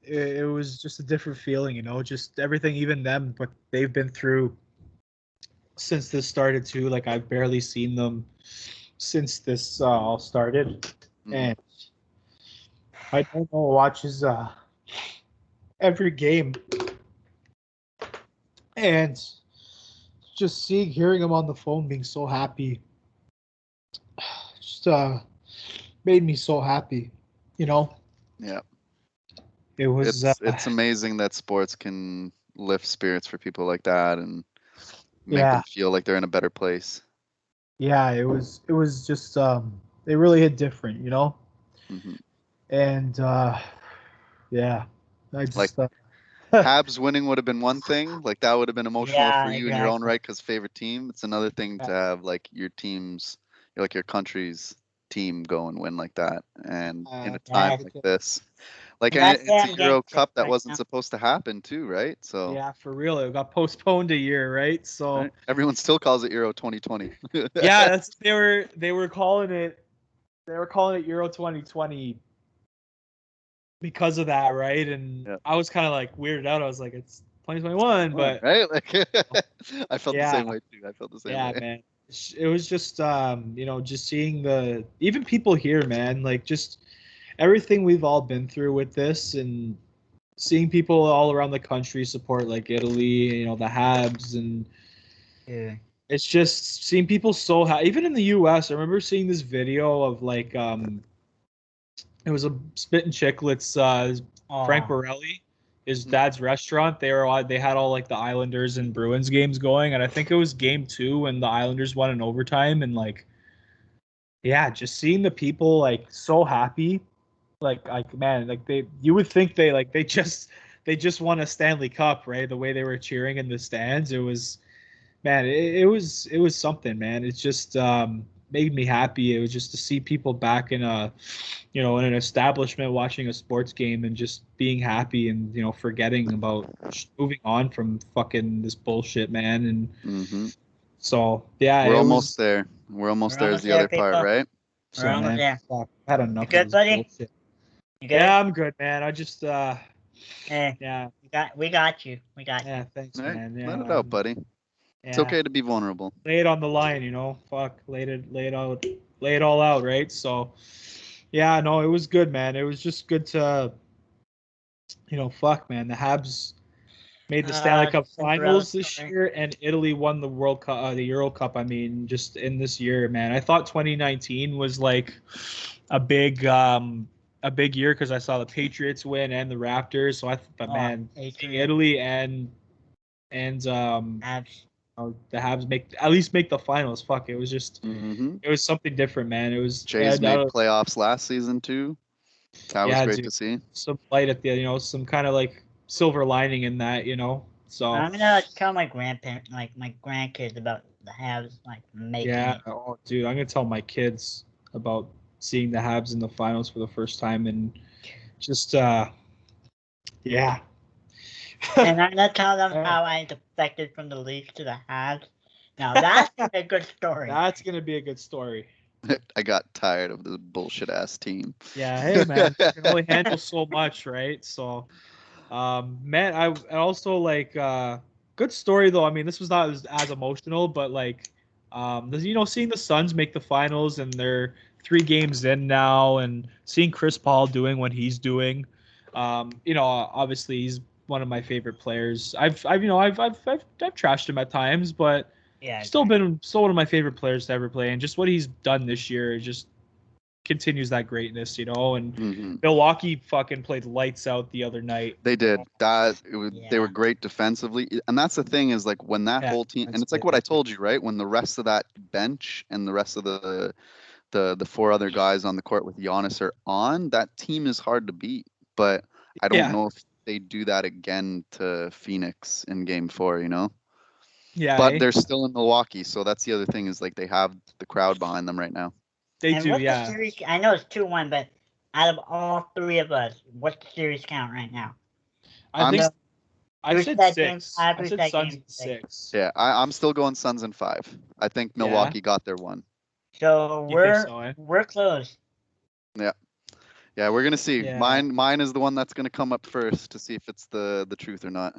it was just a different feeling, just everything, even them, what they've been through since this started too. Like I've barely seen them since this all started, Mhm. and I don't know, watches every game, and just hearing him on the phone being so happy just made me so happy. Yeah. It was It's amazing that sports can lift spirits for people like that and make Yeah. them feel like they're in a better place. Yeah, it was just they really hit different, you know? Hmm. And yeah. I just Like Habs winning would have been one thing. Like that would have been emotional Yeah, for you in your own exactly. right because favorite team. It's another thing to have like your team's, like your country's team go and win like that. And in a time Yes. like this, like, And and that's why it's a I'm getting Euro sick Cup that right wasn't now. supposed to happen too, right? So yeah, for real. It got postponed a year, right? So right? Everyone still calls it Euro 2020. yeah, that's they were calling it Euro 2020 because of that, right? And Yeah. I was kind of like weirded out. I was like, it's 2021, but Right? Like I felt the yeah, same way too. I felt the same yeah, way. man. It was just you know, just seeing the even people here, man, like just everything we've all been through with this and seeing people all around the country support like Italy, you know, the Habs and Yeah. it's just seeing people so happy. Even in the U.S., I remember seeing this video of like it was a Spit and Chicklets Frank Oh, Borelli, his dad's restaurant. They had all like the Islanders and Bruins games going, and I think it was game 2 when the Islanders won in overtime, and like yeah, just seeing the people like so happy, like man, like you would think they just won a Stanley Cup, right? The way they were cheering in the stands, it was man, it was something, man. It just made me happy. It was just to see people back in a, you know, in an establishment watching a sports game and just being happy and you know forgetting about moving on from fucking this bullshit, man. And Hmm. so yeah, We're it almost was there. We're almost we're there is almost the there, other part, people. right? We're so almost man. there. Fuck, I had You enough of good, this buddy? bullshit. You good? Yeah, I'm good, man. I just Hey, yeah, we got you. We got you. yeah, thanks, All right. man. Let Yeah, it out, buddy. It's yeah. okay to be vulnerable. Lay it on the line, you know. Fuck, lay it out, lay it all out, right? So, yeah, no, it was good, man. It was just good to, you know, fuck, man. The Habs made the Stanley Cup Cinderella Finals this story. year, and Italy won the World Cup, the Euro Cup. I mean, just in this year, man. I thought 2019 was like a big, a big year because I saw the Patriots win and the Raptors. So but Oh, man, seeing Patriots. Italy and Habs. the Habs at least make the finals. Fuck, it was just Hmm. it was something different, man. It was Jays made playoffs last season too. That was yeah, great dude. to see. Some light at the you know some kind of like silver lining in that, you know. So I'm gonna tell my grandparents, like my grandkids, about the Habs, like making yeah, it. oh dude, I'm gonna tell my kids about seeing the Habs in the finals for the first time and just yeah. And I'm gonna tell them how I defected from the Leafs to the Habs. Now that's a good story. That's gonna be a good story. I got tired of this bullshit ass team. Yeah, hey man, you can only handle so much, right? So man, I also like good story though. I mean, this was not as emotional, but like you know, seeing the Suns make the finals and they're 3 games in now and seeing Chris Paul doing what he's doing. You know, obviously he's one of my favorite players. I've you know, I've trashed him at times, but Yeah. still one of my favorite players to ever play and just what he's done this year just continues that greatness, you know, and Hmm. Milwaukee fucking played lights out the other night. They did that. They were Yeah. great defensively, and that's the thing is like when that Yeah, whole team, and that's it's like it. what I told you, right? When the rest of that bench and the rest of the 4 other guys on the court with Giannis are on, that team is hard to beat. But I don't Yeah, know if they do that again to Phoenix in Game 4, you know. yeah, But they're still in Milwaukee, so that's the other thing is like they have the crowd behind them right now. they And do. what's the Yeah, series? I know it's 2-1, but out of all three of us, what's the series count right now? I I'm think s- I Who's said that game 6. five? I Who's said that Suns game in six? 6. Yeah, I'm still going Suns in 5. I think Yeah, Milwaukee got their one. So you think so? Eh? we're close. Yeah. Yeah, we're gonna see. Yeah, Mine is the one that's gonna come up first to see if it's the truth or not.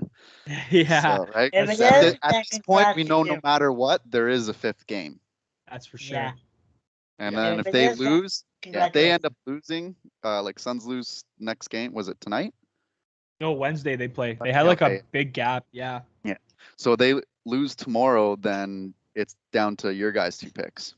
yeah. So right, If That's it at, is, uh, the, at then this point, we know no congratulations. matter what, there is a 5th game. that's for sure. Yeah. And Yeah. then If if it they is, then lose, if they congratulations. end up losing, like Suns lose next game. Was it tonight? No, Wednesday they play. They had Yeah, like a okay. big gap. Yeah. Yeah. So they lose tomorrow, then it's down to your guys' 2 picks.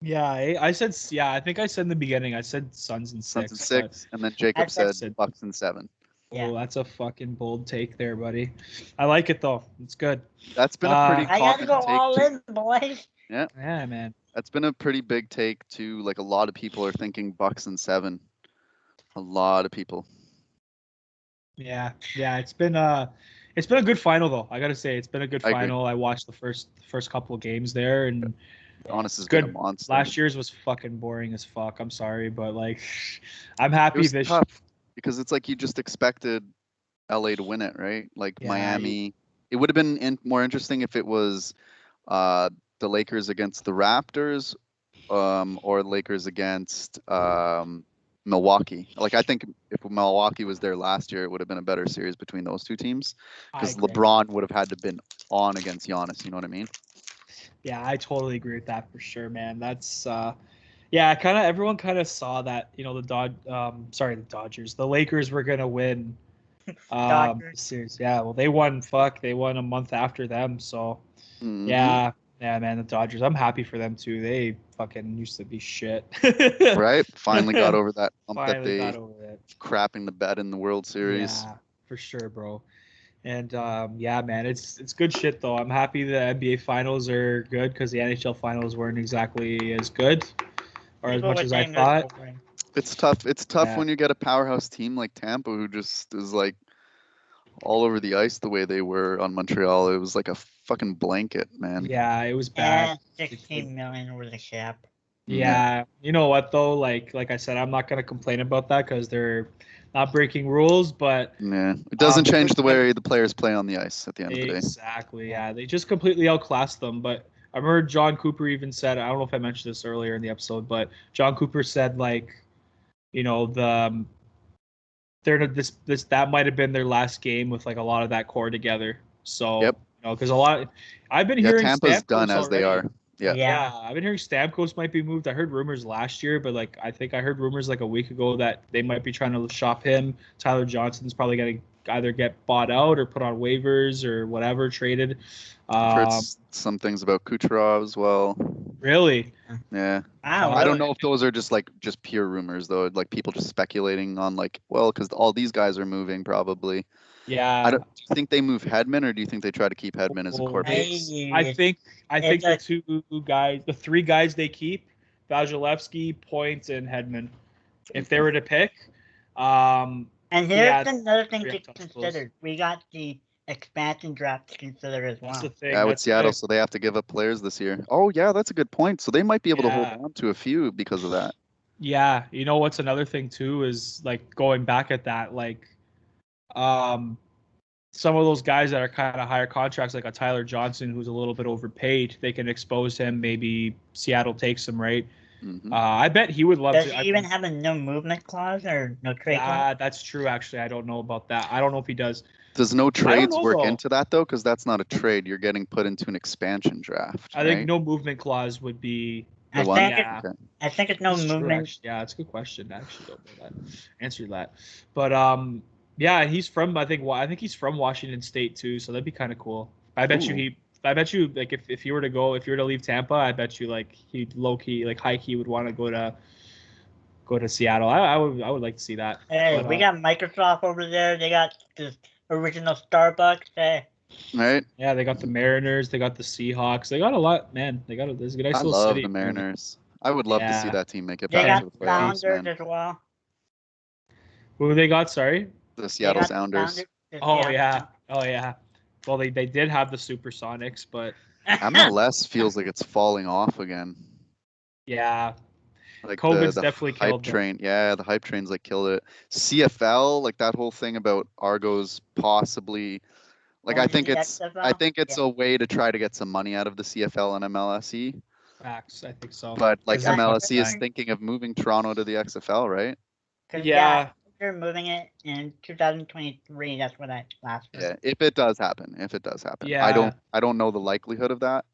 Yeah, I said yeah. I think I said in the beginning. I said Suns in Suns in 6, but 6, and then Jacob said said Bucks in 7. Yeah. Oh, that's a fucking bold take there, buddy. I like it though. It's good. That's been a pretty I got to common go take. all in, boys. Yeah, man. That's been a pretty big take too. Like a lot of people are thinking Bucks and 7. A lot of people. Yeah. It's been a good final though. I gotta say, it's been a good I agree. final. I watched the first couple of games there, and Honest has good. been a monster. Last year's was fucking boring as fuck. I'm sorry, but like, I'm It happy was this. tough because it's like you just expected LA to win it, right? Like Yeah, Miami. It would have been more interesting if it was the Lakers against the Raptors, or Lakers against Milwaukee. Like I think if Milwaukee was there last year, it would have been a better series between those two teams because agree. LeBron would have had to been on against Giannis. You know what I mean? Yeah, I totally agree with that for sure, man. That's yeah, everyone kind of saw that, the the Dodgers. The Lakers were gonna win the Dodgers. series. Yeah, well they won a month after them, so Mhm. yeah, man, the Dodgers. I'm happy for them too. They fucking used to be shit. Right? Finally got over that hump that Finally they got over it. crapping the bed in the World Series. Yeah, for sure, bro. And yeah, man, it's good shit though. I'm happy the NBA finals are good because the NHL finals weren't exactly as good or as People much were as I saying they're thought. boring. It's tough. It's tough Yeah. when you get a powerhouse team like Tampa who just is like all over the ice the way they were on Montreal. It was like a fucking blanket, man. Yeah, it was bad. And 16 million over the cap. Yeah, you know what though? Like I said, I'm not gonna complain about that because they're not breaking rules, but Yeah. It doesn't change the like- way the players play on the ice at the end of the day. exactly. Yeah, they just completely outclassed them. But I remember John Cooper even said, I don't know if I mentioned this earlier in the episode, but John Cooper said like, that might have been their last game with like a lot of that core together. So Yep. because I've been Yeah, hearing Tampa's Stamkos done as they already. are. Yeah. Yeah, I've been hearing Stamkos might be moved. I heard rumors last year, but like I think I heard rumors like a week ago that they might be trying to shop him. Tyler Johnson's probably going to either get bought out or put on waivers or whatever, traded. I've heard some things about Kucherov as well. Really? Yeah. Wow. I don't know if those are just pure rumors though, like people just speculating on because all these guys are moving probably. Yeah. Do you think they move Hedman or do you think they try to keep Hedman as a core base? I think the three guys they keep, Vasilevsky, Point, and Hedman. If they were to pick, And here's yeah, another thing to three up-top consider. We got the expansion draft to consider as well. that's the thing. Yeah, with that's Seattle, the- so they have to give up players this year. Oh yeah, that's a good point. So they might be able to hold Yeah. on to a few because of that. Yeah, you know what's another thing too is like going back at that, like some of those guys that are kind of higher contracts, like a Tyler Johnson who's a little bit overpaid, they can expose him. Maybe Seattle takes him, right? Mhm. I bet he would love Does to. he even have a no movement clause or no trade clause? That's true. Actually, I don't know about that. I don't know if he does. Does no trades know, work though. into that though? Because that's not a trade. You're getting put into an expansion draft. I think right? no movement clause would be. I The one? think, Yeah. it, I think it's no That's true, movement. actually. Yeah, that's a good question. I actually don't know that. Answer that. But yeah, he's from. I think he's from Washington State too. So that'd be kind of cool. I bet Ooh. you like if you were to leave Tampa, I bet you like he low key like high key would want to go to Seattle. I would like to see that. Hey, But, we got Microsoft over there. They got the original Starbucks. Hey, Right? Yeah, they got the Mariners, they got the Seahawks, they got a lot, man. There's a nice I little love city. the Mariners. I would love to see Yeah. that team make it they back got to the playoffs, Sounders man. as well. Who they got? Sorry. The They Seattle got Sounders. Oh yeah. Well, they did have the Supersonics, but MLS feels like it's falling off again. yeah, Like COVID's the definitely hype killed them. train. Yeah, the hype train's like killed it. CFL, like that whole thing about Argos possibly. Like I Going to think the it's XFL? a way to try to get some money out of the CFL and MLSE. facts. I think so. But like 'Cause they're MLSE is fucking- thinking of moving Toronto to the XFL, right? 'Cause, Yeah. they're moving it in 2023. That's what I last heard. Yeah, if it does happen. Yeah. I don't know the likelihood of that.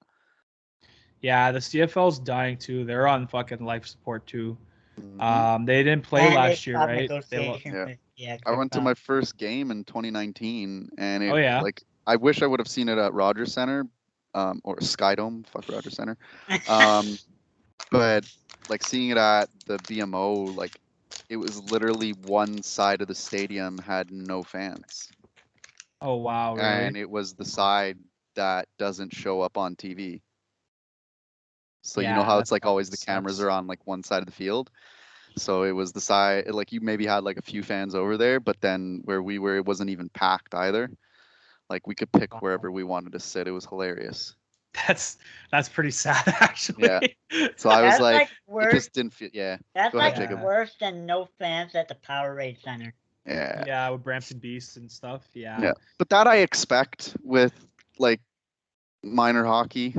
Yeah, the CFL's dying too. They're on fucking life support too. Mhm. They didn't play And last they year, stopped right? negotiations Yeah. with the I went to XFL. my first game in 2019, and it Oh, yeah? like I wish I would have seen it at Rogers Center, or Skydome. Fuck Rogers Center. But like seeing it at the BMO, like it was literally one side of the stadium had no fans. Oh wow, really? And it was the side that doesn't show up on TV. So you know how it's like always the cameras are on like one side of the field. So it was the side, like you maybe had like a few fans over there, but then where we were, it wasn't even packed either. Like we could pick wherever we wanted to sit. It was hilarious. That's pretty sad, actually. Yeah. So I was That's like, like it worse. just didn't feel. Yeah. That's Go ahead, like Jacob. worse than no fans at the Powerade Center. Yeah. Yeah, with Brampton Beasts and stuff. Yeah. Yeah. But that I expect with like minor hockey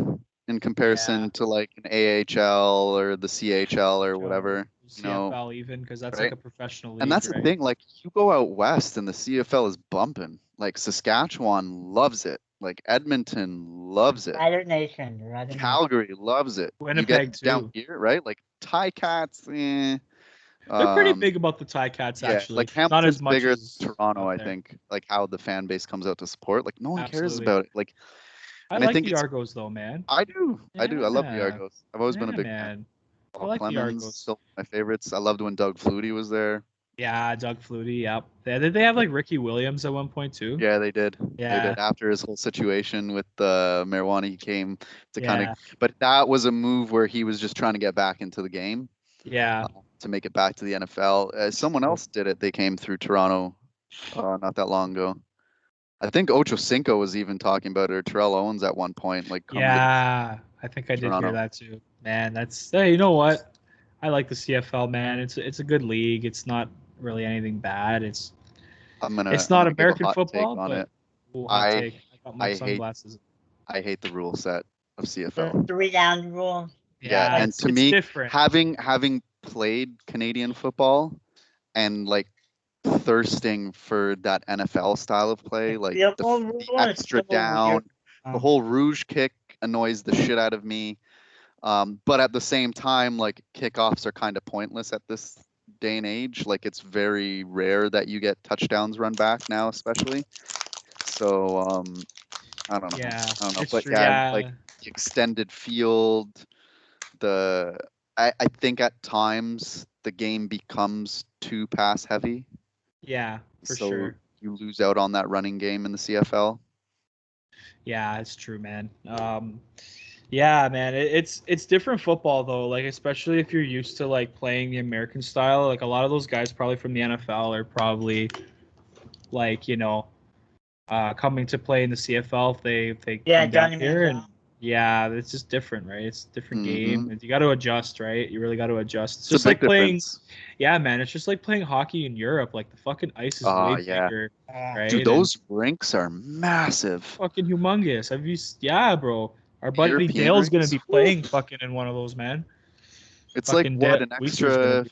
in comparison to like an AHL or the CHL or whatever. You know, CFL even, because that's right? like a professional league. and that's right? the thing. Like you go out west and the CFL is bumping. Like Saskatchewan loves it. Like Edmonton loves it. Rider Nation. Rider Nation. Calgary loves it. Winnipeg, you get down too. here, right? Like Ticats, They're pretty big about the Ticats, actually. like Not Hamilton's as much bigger as than Toronto, out I there. think. Like how the fan base comes out to support. Like no one cares Absolutely. about it. Like I and I like think the it's- Argos, though, man. I do. I love the Yeah. Argos. I've always been a Yeah, big fan. man. I Paul like the Clemens, Argos. still my favorites. I loved when Doug Flutie was there. Yeah, Doug Flutie, yep. Did they have like Ricky Williams at one point, too? Yeah, they did. Yeah. They did. After his whole situation with the marijuana, he came to kind Yeah. of. But that was a move where he was just trying to get back into the game Yeah. to make it back to the NFL. Someone else did it. They came through Toronto not that long ago. I think Ocho Cinco was even talking about it, or Terrell Owens at one point. Like, coming to Yeah. I think I did Toronto. hear that, too. Man, hey, you know what? I like the CFL, man. It's a good league. It's not really anything bad. It's not I'm gonna give a American hot take football, on but it. ooh, hot I- take. I got my I hate- sunglasses. I hate the rule set of The CFL. 3-down rule. Yeah, and it's, to it's me, different. having played Canadian football and like thirsting for that NFL style of play, like The the, whole the rule is extra so weird. down, the whole rouge kick annoys the shit out of me. But at the same time, like kickoffs are kind of pointless at this day and age. Like it's very rare that you get touchdowns run back now, especially. So I don't know. Yeah, I don't know. it's But true. yeah, like the extended field, I think at times the game becomes too pass heavy. yeah, for so sure. you lose out on that running game in the CFL. Yeah, it's true, man. Yeah, man, it's different football though. Like especially if you're used to like playing the American style. Like a lot of those guys probably from the NFL are probably like coming to play in the CFL if they Yeah, come down Johnny here. And Manziel. yeah, it's just different, right? It's a different Mhm. game. You got to adjust, right? You really got to adjust. It's It's just a like big playing. difference. Yeah, man, it's just like playing hockey in Europe. Like the fucking ice is Oh, way yeah. bigger, right? Dude, And those rinks are massive. fucking humongous. Have you? Yeah, bro. Our buddy European Dale's gonna rinks? be playing fucking in one of those, man. It's like Fucking what Dale- an Weiser's gonna extra. be-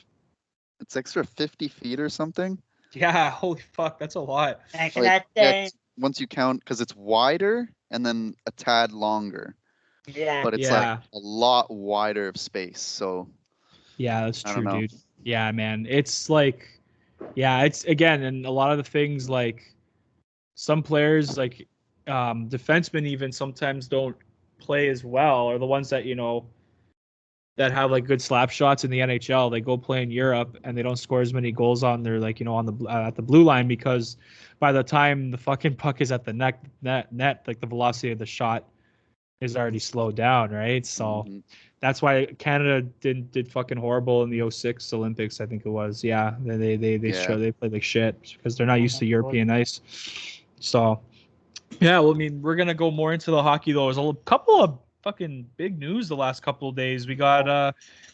It's extra 50 feet or something. Yeah, holy fuck, that's a lot. And can Like, I say, once you count, because it's wider and then a tad longer, yeah, but it's Yeah. like a lot wider of space. So Yeah, that's I don't true, know. dude. Yeah, man. It's like, yeah, it's again, and a lot of the things like some players like defensemen even sometimes don't play as well, or the ones that that have like good slap shots in the NHL. They go play in Europe and they don't score as many goals on their like on the at the blue line because by the time the fucking puck is at the net like the velocity of the shot is already slowed down, right? So Mhm. that's why Canada did fucking horrible in the 06 Olympics, I think it was. Yeah, they Yeah. they played like shit because they're not used to European ice. So yeah, well, I mean, we're gonna go more into the hockey though. There's a couple of fucking big news the last couple of days. We got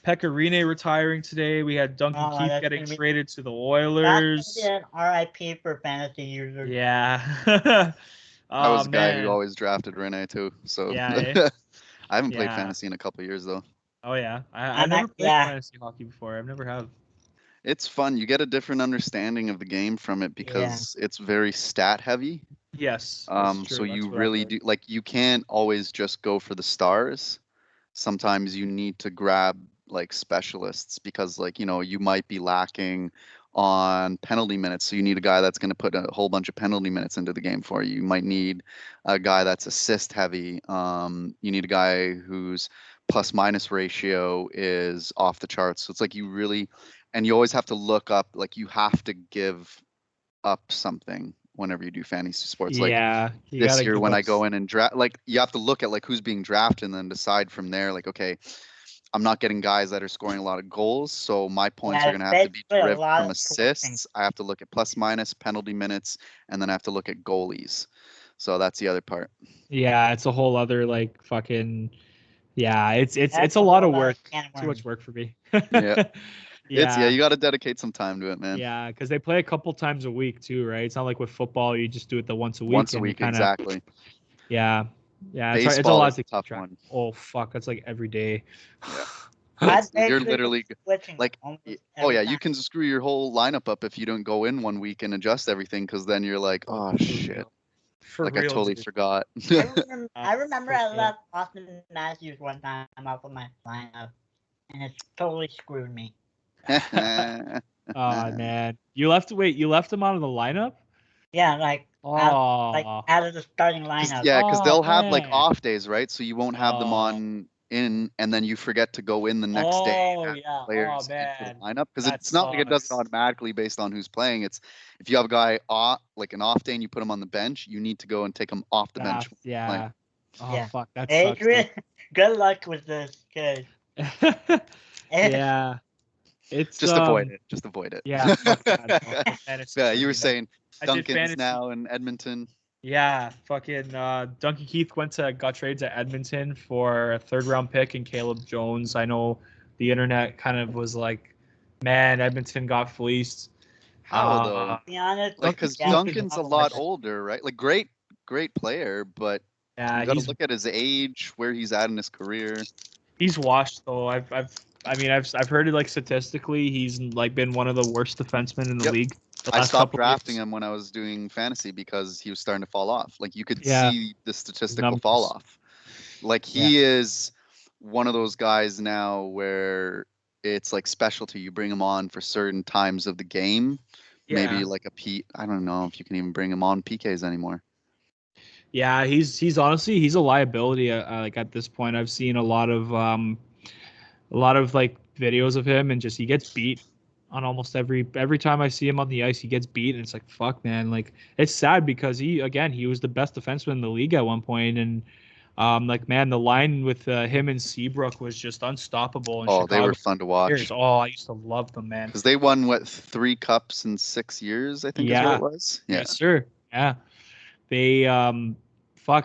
Pekka Rinne retiring today. We had Duncan Oh, Keith that's getting gonna be- traded to the that's Oilers. an RIP for fantasy users. Yeah. I was Oh, a guy man. who always drafted Rene too. So Yeah, eh? I haven't played Yeah. fantasy in a couple of years though. Oh yeah, I I'm never not- played yeah. fantasy hockey before. I've never have. It's fun. You get a different understanding of the game from it because it's very stat heavy. Yes. that's So true. That's you what I've really heard. do like you can't always just go for the stars. Sometimes you need to grab like specialists because like you might be lacking on penalty minutes, so you need a guy that's going to put a whole bunch of penalty minutes into the game for you. You might need a guy that's assist heavy. You need a guy whose plus minus ratio is off the charts. So it's like you really and you always have to look up, like you have to give up something whenever you do fantasy sports. Like Yeah, you this gotta year give when up I go in and draft, like you have to look at like who's being drafted and then decide from there, like, okay, I'm not getting guys that are scoring a lot of goals, so my points Yeah, are going to have to be basically a derived lot from of scoring. assists. I have to look at plus minus, penalty minutes, and then I have to look at goalies. So that's the other part. Yeah, it's a whole other like fucking. Yeah, it's That's a lot of whole other work. can of Too much worms. work for me. Yeah. Yeah. You got to dedicate some time to it, man. Yeah, because they play a couple times a week too, right? It's not like with football you just do it the once a week. Once a and week, kinda, exactly. Yeah, yeah. It's a Baseball lot is to a keep tough track. one. Oh fuck, that's like every day. Yeah. I've You're basically literally been switching like, almost oh every yeah, time. you can screw your whole lineup up if you don't go in one week and adjust everything, because then you're like, oh shit, For like real, I totally dude. forgot. I remember for I real. left Austin Matthews one time off of my lineup, and it's totally screwed me. Oh man, you left him out of the lineup. Yeah, like Oh, out of the starting lineup. Yeah, because Oh, they'll have like man. off days, right? So you won't have them Oh. on in, and then you forget to go in the next day Oh and add yeah. Oh players into the man. lineup, because That it's not like it does it sucks. automatically based on who's playing. It's if you have a guy off, like an off day, and you put him on the bench, you need to go and take him off the bench. Yeah. Oh Yeah. fuck, that sucks. Adrian, good luck with this, cause Dude. Yeah. It's Just avoid it. Just avoid it. Yeah, fuck that. No. Fantasy Yeah, for you were me, no. saying I did Duncan's fantasy. now in Edmonton. Yeah, fucking Duncan Keith got traded to Edmonton for a 3rd round pick and Caleb Jones. I know the internet kind of was like, man, Edmonton got fleeced. How though? to be honest, Like, because yeah, Duncan's a lot older, right? Like, great player, but Yeah, you got to look at his age, where he's at in his career. he's washed though. I've heard it like statistically he's like been one of the worst defensemen in the Yep. league. I stopped drafting him when I was doing fantasy because he was starting to fall off. Like, you could see the statistical fall off. Like, he is one of those guys now where it's like specialty. You bring him on for certain times of the game. Maybe like a Pete. I don't know if you can even bring him on PKs anymore. Yeah, he's honestly he's a liability. Like at this point, I've seen a lot of like videos of him, and just he gets beat on almost every time I see him on the ice. He gets beat, and it's like fuck, man. Like it's sad because he was the best defenseman in the league at one point, and like man, the line with him and Seabrook was just unstoppable. In Chicago They were fun to watch. Oh, I used to love them, man. Because they won 3 cups in 6 years, I think is what it was. Yeah. Yes, sir. Yeah. They I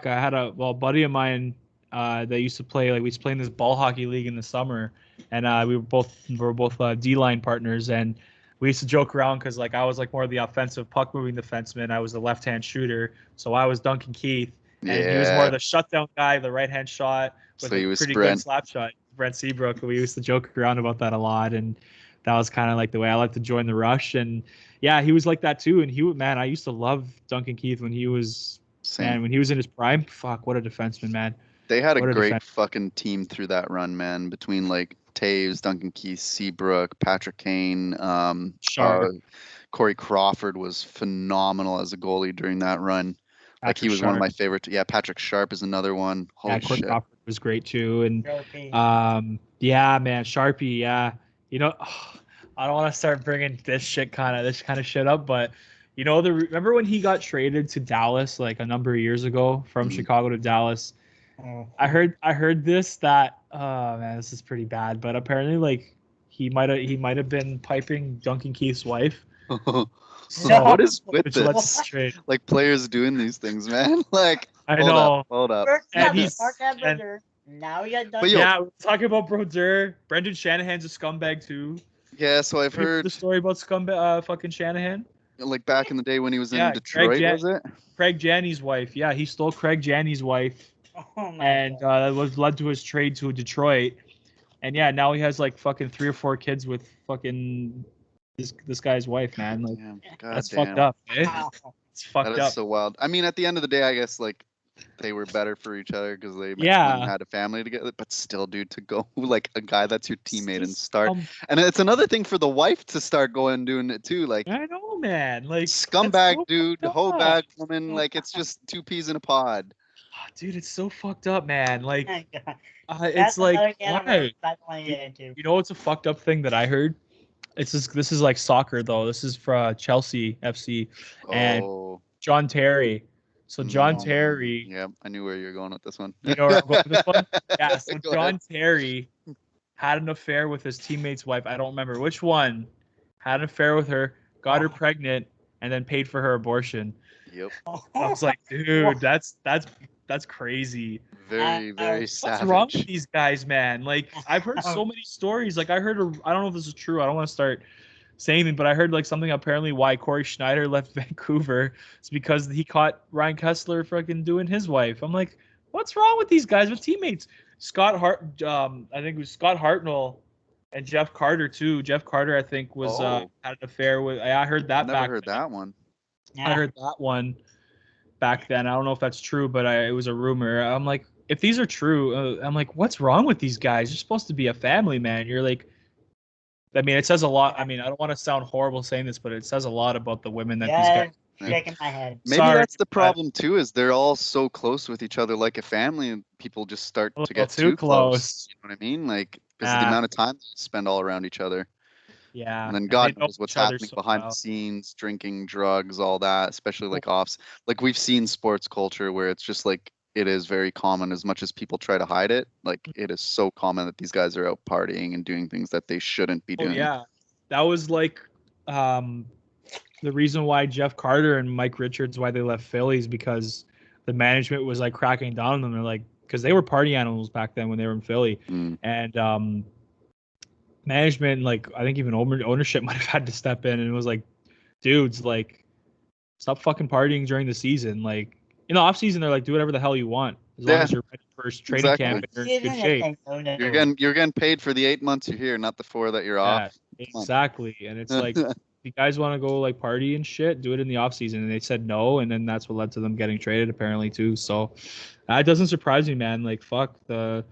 had a buddy of mine that used to play, like we used to play in this ball hockey league in the summer, and we were both D-line partners, and we used to joke around because like I was like more of the offensive puck moving defenseman. I was the left-hand shooter, so I was Duncan Keith, and he was more of the shutdown guy, the right-hand shot with a pretty good slap shot. Brent Seabrook. We used to joke around about that a lot, and that was kind of like the way I like to join the rush. And yeah, he was like that too. And I used to love Duncan Keith when he was when he was in his prime. Fuck, what a defenseman, man. They had a great fucking team through that run, man. Between like Taves, Duncan Keith, Seabrook, Patrick Kane, Corey Crawford was phenomenal as a goalie during that run. Like he was one of my favorite. Yeah, Patrick Sharp is another one. Holy Corey shit. Crawford was great too. And yeah, man, Sharpie. Yeah, I don't want to start bringing this kind of shit up, but remember when he got traded to Dallas like a number of years ago from Chicago to Dallas? I heard this that oh man, this is pretty bad, but apparently like he might have been piping Duncan Keith's wife. So, what is with this? Like players doing these things, man. Like I know. Hold up. And now we got Duncan. Yeah, we're talking about Brodeur. Brendan Shanahan's a scumbag too. Yeah, so I've heard the story about fucking Shanahan. Like back in the day when he was in Detroit, was it? Craig Janney's wife. Yeah, he stole Craig Janney's wife. And that was led to his trade to Detroit. And yeah, now he has like fucking 3 or 4 kids with fucking this guy's wife, man. Like that's fucked up, eh? It's fucked up. That is so wild. I mean, at the end of the day, I guess like they were better for each other because they had a family together. But still, dude, to go like a guy that's your teammate and start, and it's another thing for the wife to start going doing it too. Like I know, man. Like scumbag, so dude, hoe bag woman. Like it's just 2 peas in a pod. Oh, dude, it's so fucked up, man. Like it's like why? It's a fucked up thing that I heard. This is like soccer though. This is for Chelsea FC and Oh, John Terry. So John Mm. Terry, yeah, I knew where you're going with this one. you know where I'm going with this one? Yeah. So Go John ahead. Terry had an affair with his teammate's wife. I don't remember which one. Had an affair with her, got her pregnant, and then paid for her abortion. Yep. I was like, dude, that's crazy. Very, very What's savage. wrong with these guys, man? Like, I've heard so many stories. Like, I don't know if this is true. I don't want to start saying anything, but I heard like something apparently why Corey Schneider left Vancouver is because he caught Ryan Kessler fucking doing his wife. I'm like, what's wrong with these guys with teammates? I think it was Scott Hartnell and Jeff Carter too. Jeff Carter, I think, was Oh. had an affair with. I heard that Never back. heard that one. I heard that one back then. I don't know if that's true, but it was a rumor. I'm like, if these are true, I'm like, what's wrong with these guys? You're supposed to be a family man. You're like, I mean, it says a lot. I mean, I don't want to sound horrible saying this, but it says a lot about the women that these Yeah, guys. shaking my head. Maybe Sorry, that's the but- problem too. Is they're all so close with each other, like a family, and people just start A to get little too close. close. You know what I mean? Like because of the Yeah. amount of time they spend all around each other, Yeah. and then and God they know knows what's each other happening so behind well. the scenes, drinking, drugs, all that. Especially like offs. Like we've seen sports culture where it's just like it is very common. As much as people try to hide it, like it is so common that these guys are out partying and doing things that they shouldn't be Oh doing. yeah, that was like the reason why Jeff Carter and Mike Richards why they left Phillies because the management was like cracking down on them. They're like because they were party animals back then when they were in Philly, Mm. and management like I think even ownership might have had to step in and it was like, dudes, like stop fucking partying during the season. Like in the off season, they're like do whatever the hell you want as long Yeah. as you're ready for training Exactly. camp and you're in good shape. You're getting paid for the 8 months you're here, not the 4 that you're off. Yeah, Come on. exactly. And it's like, if you guys want to go like party and shit, do it in the off season. And they said no, and then that's what led to them getting traded apparently too. So that doesn't surprise me, man. Like fuck the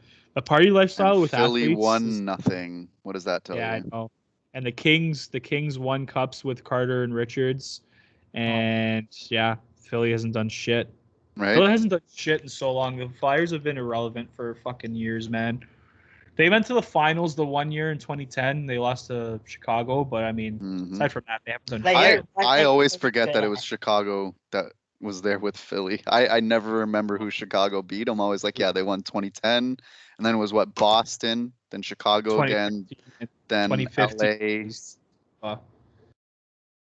party lifestyle And with Philly athletes. won is- nothing. What does that tell yeah, I you? know. And the Kings won cups with Carter and Richards, and yeah, Philly hasn't done shit. Right? Philly hasn't done shit in so long. The Flyers have been irrelevant for fucking years, man. They went to the finals the one year in 2010. They lost to Chicago, but I mean, Mhm. aside from that, they haven't done But shit. here- I always forget that it was Chicago that was there with Philly. I never remember who Chicago beat. I'm always like, yeah, they won 2010, and then it was what, Boston, then Chicago again, 2015 and then 2015 LA. was, uh,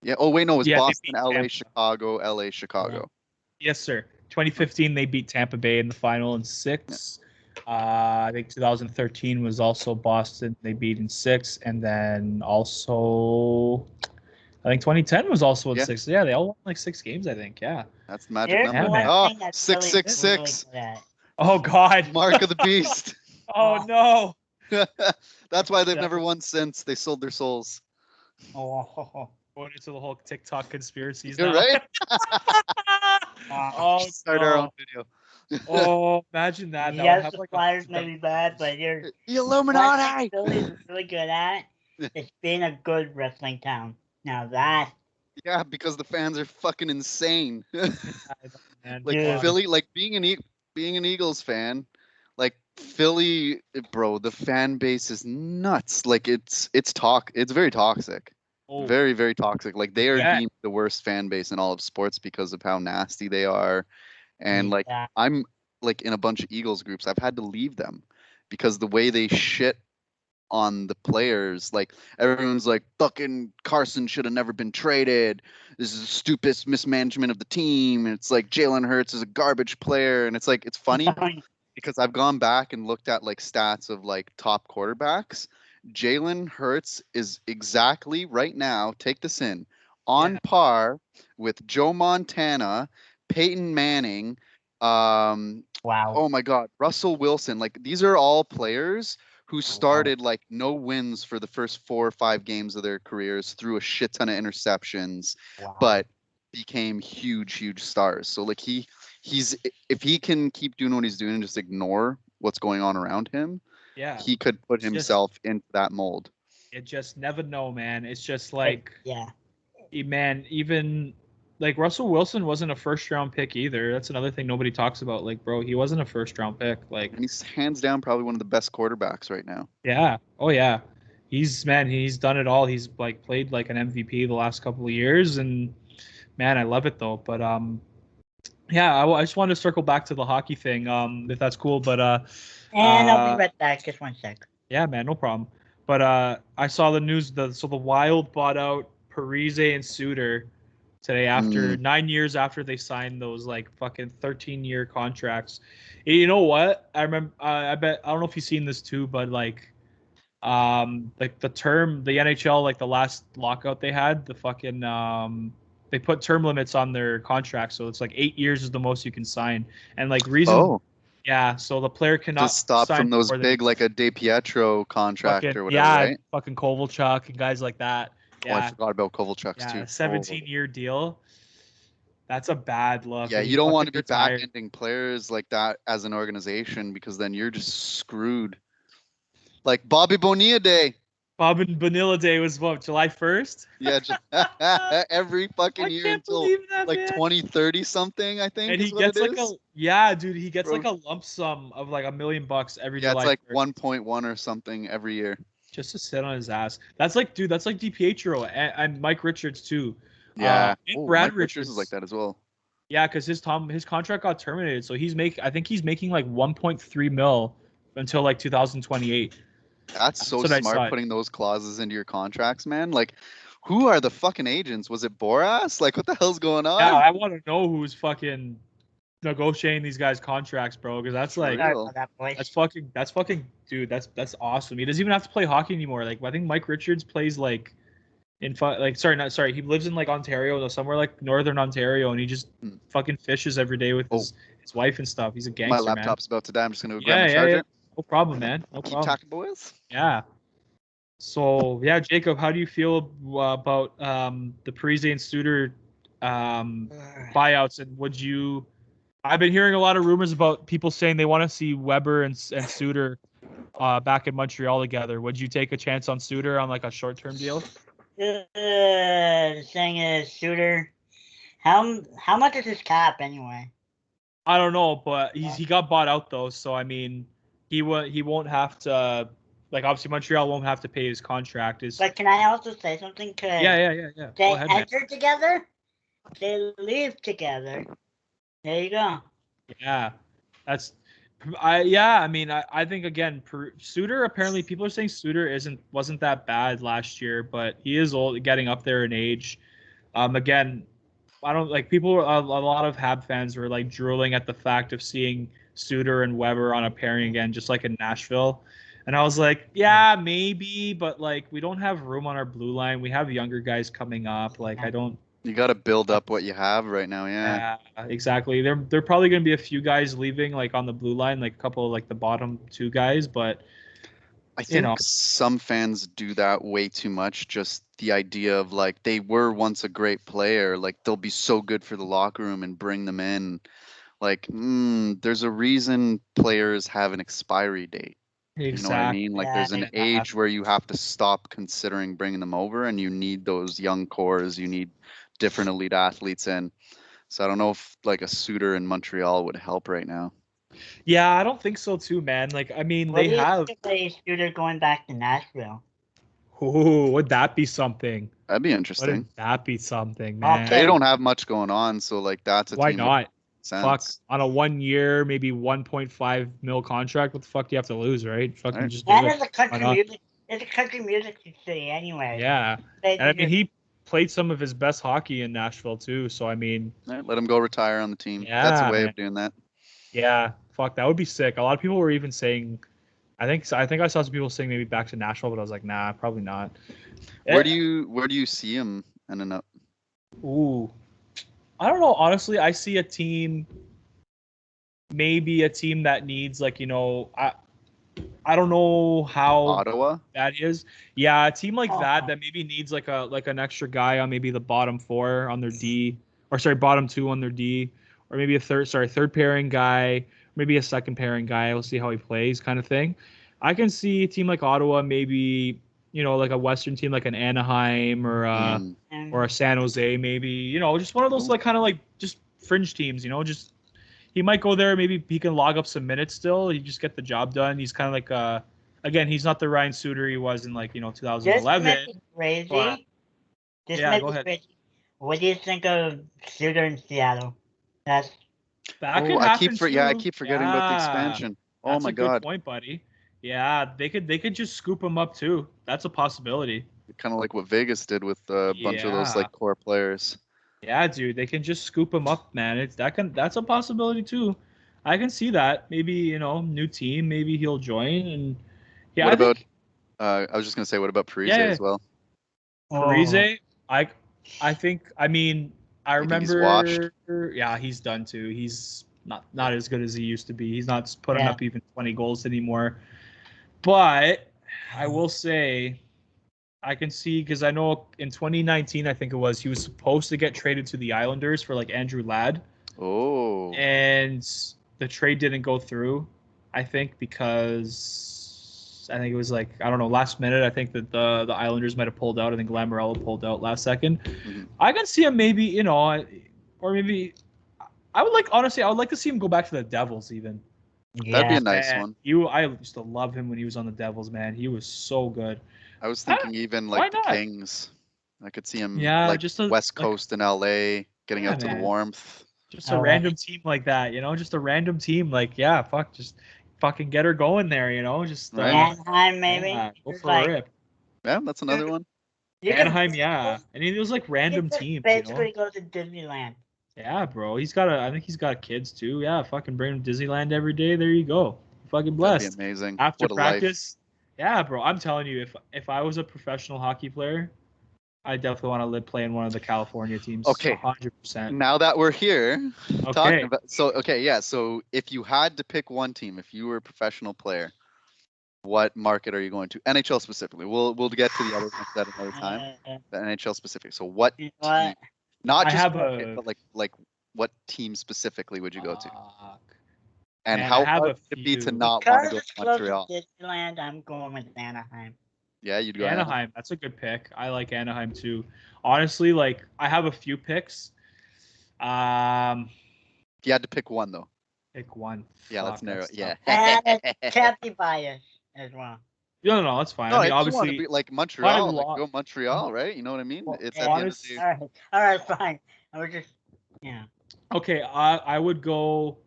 Yeah. Oh wait, no, it was Yeah, they Boston, beat LA, Tampa. Chicago, LA, Chicago. yes, sir. 2015, they beat Tampa Bay in the final in 6. I think 2013 was also Boston. They beat in 6, and then also I think 2010 was also in Yeah. 6. Yeah, they all won like 6 games, I think. Yeah. That's the magic Here's number. man. one Oh, thing that 666. Philly's really good at. Oh God. Mark of the beast. Oh no. That's why they've Yeah. never won since. They sold their souls. Oh, Going into the whole TikTok conspiracies You're now. right. Oh, Start our no. own video. Oh, imagine that. That would yes, have the like Flyers may be bad, but you're The one Illuminati. thing Philly's really good at is being a good wrestling town. Now that Yeah, because the fans are fucking insane. man. Like Yeah. Philly, like being an Eagles fan, like Philly, bro, the fan base is nuts. Like it's very toxic. Oh, Very, very toxic. Like they are Yeah. deemed the worst fan base in all of sports because of how nasty they are. And like yeah, I'm like in a bunch of Eagles groups, I've had to leave them because the way they shit on the players, like everyone's like, fucking Carson should have never been traded. This is the stupidest mismanagement of the team. And it's like Jalen Hurts is a garbage player. And it's like it's funny because I've gone back and looked at like stats of like top quarterbacks. Jalen Hurts is exactly right now, take this in, on Yeah. par with Joe Montana, Peyton Manning, wow. oh my God, Russell Wilson. Like these are all players who started like no wins for the first 4 or 5 games of their careers, threw a shit ton of interceptions, Wow. but became huge stars. So like he's if he can keep doing what he's doing and just ignore what's going on around him, yeah. he could put It's just- himself into that mold. You just never know, man. It's just like, yeah, man, even like Russell Wilson wasn't a first round pick either. That's another thing nobody talks about. Like, bro, he wasn't a first round pick. Like, And he's hands down probably one of the best quarterbacks right now. yeah. Oh, yeah. he's done it all. He's like played like an MVP the last couple of years, and man, I love it though. But yeah, I just wanted to circle back to the hockey thing, if that's cool. But And I'll be right back. Just 1 sec. yeah, man, no problem. But I saw the news. So the Wild bought out Parise and Suter today after 9 years after they signed those like fucking 13-year contracts. You know what? I remember. I bet I don't know if you've seen this too, but like the term, the NHL, like the last lockout they had, the fucking they put term limits on their contracts, so it's like 8 years is the most you can sign, and like reason. Yeah, so the player cannot just stop sign from those more than big like a De Pietro contract fucking, or whatever, right? fucking Kovalchuk and guys like that. Oh, I Yeah, forgot about Kovalchuk's yeah, too. a 17-year deal. That's a bad look. Yeah, when you don't want to be fucking retire. back-ending players like that as an organization, because then you're just screwed. Like Bobby Bonilla Day. Bob and Vanilla Day was what, July 1st? Yeah, just every fucking I year can't until believe that, like man. 2030 something, I think. And is he what gets it like is. dude, he gets Bro. like a lump sum of like $1 million every Yeah, July it's like 1st 1.1 or something every year. just to sit on his ass. That's like DiPietro and Mike Richards too. Yeah. And Oh, Brad Mike Richards is like that as well. Yeah, because his contract got terminated, so I think he's making like 1.3 mil until like 2028. That's so what I saw. smart, putting those clauses into your contracts, man. Like, who are the fucking agents? Was it Boras? Like, what the hell's going on? Yeah, I want to know who's fucking negotiating these guys' contracts, bro. Because that's like Sorry Real. about that, boys. that's fucking dude. That's awesome. He doesn't even have to play hockey anymore. Like I think Mike Richards plays like he lives in like Ontario, somewhere like northern Ontario, and he just fucking fishes every day with his wife and stuff. He's a gangster, My man. laptop's about to die. I'm just gonna go grab my charger. Yeah. No problem, man. No Keep problem. talking, boys. Yeah. So yeah, Jacob, how do you feel about the Parise and Suter buyouts, and would you? I've been hearing a lot of rumors about people saying they want to see Weber and Suter back in Montreal together. Would you take a chance on Suter on like a short-term deal? The thing is, Shooter, how much is his cap anyway? I don't know, but he got bought out though, so I mean, he won't have to. Like obviously, Montreal won't have to pay his contract. But can I also say something? Yeah. They Go ahead, man. enter together, they leave together. There you go. Yeah, I mean, I think again, Suter, apparently people are saying Suter wasn't that bad last year, but he is old, getting up there in age. Again, I don't like people. A lot of Hab fans were like drooling at the fact of seeing Suter and Weber on a pairing again, just like in Nashville. And I was like, yeah, maybe, but like we don't have room on our blue line. We have younger guys coming up. Like I don't. You got to build up what you have right now. Yeah. Exactly. There probably going to be a few guys leaving like on the blue line, like a couple of like the bottom two guys, but I think some fans do that way too much. Just the idea of like they were once a great player, like they'll be so good for the locker room and bring them in. Like, there's a reason players have an expiry date. Exactly. You know what I mean? Like there's an age where you have to stop considering bringing them over, and you need those young cores. You need different elite athletes in. So I don't know if like a Suter in Montreal would help right now. Yeah, I don't think so too, man. Like I mean, What they do you have. think of a Shooter going back to Nashville? Ooh, would that be something? That'd be Would interesting. that be something, man? Okay. They don't have much going on, so like that's a Why team that not? makes sense. Fuck, on a 1 year, maybe 1.5 mil contract. What the fuck do you have to lose, right? Fucking Right. just do And it. it's a country Why not? music. It's a country music city anyway. Yeah, and I mean he played some of his best hockey in Nashville too. So I mean, Right, let him go retire on the team. That's Yeah, a way man. of doing that. yeah, fuck, that would be sick. A lot of people were even saying, I think I saw some people saying maybe back to Nashville, but I was like, nah, probably not. Where do you see him ending up? Ooh, I don't know. Honestly, I see a team, maybe a team that needs like I don't know how Ottawa? that is. Yeah, a team like that maybe needs like an extra guy on maybe the bottom four on their D, or sorry, bottom two on their D, or maybe a third pairing guy, maybe a second pairing guy. We'll see how he plays, kind of thing. I can see a team like Ottawa, maybe like a Western team like an Anaheim or a San Jose, maybe just one of those like kind of like just fringe teams. Just he might go there. Maybe he can log up some minutes still. He just get the job done. He's kind of like a again, he's not the Ryan Suter he was in like This 2011. might be crazy. but- This Yeah, might go be ahead. crazy. What do you think of Suter in Seattle? That's That could Oh, I happen keep too. I keep forgetting about the Yeah, expansion. Oh That's my a good god, point, buddy. Yeah, they could just scoop him up too. That's a possibility. kind of like what Vegas did with a bunch of those Yeah. like core players. Yeah, dude, they can just scoop him up, man. That's a possibility too. I can see that. Maybe new team. Maybe he'll join. And yeah, What I about? think I was just gonna say, what about Parise Yeah. as well? Parise. I think. I mean, I You think he's remember. washed? Yeah, he's done too. He's not as good as he used to be. He's not putting Yeah. up even 20 goals anymore. But I will say, I can see because I know in 2019, I think it was, he was supposed to get traded to the Islanders for like Andrew Ladd, Oh, and the trade didn't go through. I think because I think it was like, I don't know, last minute. I think that the Islanders might have pulled out. I think Lamoriello pulled out last second. Mhm. I can see him maybe, or maybe I would like to see him go back to the Devils even. that'd be yeah. a nice Man, one. I used to love him when he was on the Devils, man. He was so good. I was thinking even why like the not? Kings. I could see him Yeah, like just a West like, Coast in LA, getting Yeah, out to the man. warmth. just a Oh, random team like that, just a random team. Like, yeah, fuck, just fucking get her going there, just Right. Anaheim, maybe. yeah, go It's for like, a rip. Yeah, that's another one. you can Anaheim, yeah. And it was like random teams, basically go to Disneyland. Yeah, bro. I think he's got kids too. Yeah, fucking bring him to Disneyland every day. There you go. Fucking That'd be blessed. amazing. After What a life. practice. Yeah, bro. I'm telling you, if I was a professional hockey player, I definitely want to play in one of the California teams. Okay. 100%. Now that we're here Okay. talking about, so if you had to pick one team, if you were a professional player, what market are you going to? NHL specifically. We'll get to the other ones at another time. The NHL specific. So what You know team? what? Not I just have market, a- but like what team specifically would you go to? Fuck. And man, how I have hard a would it be to few. not want Because to go it's to close Montreal? to Disneyland, I'm going with Anaheim. Yeah, you'd go Anaheim. That's a good pick. I like Anaheim too. Honestly, like I have a few picks. If you had to pick one though. Pick one. Yeah, let's Fuck, narrow that's it. Yeah. tough. And it can't be biased as well. No, that's fine. No, I mean, if you want to obviously, be like Montreal, lo- like go Montreal, right? You know what I mean? Well, It's at the end of the day. All right, fine. I was just, yeah. okay, I would go.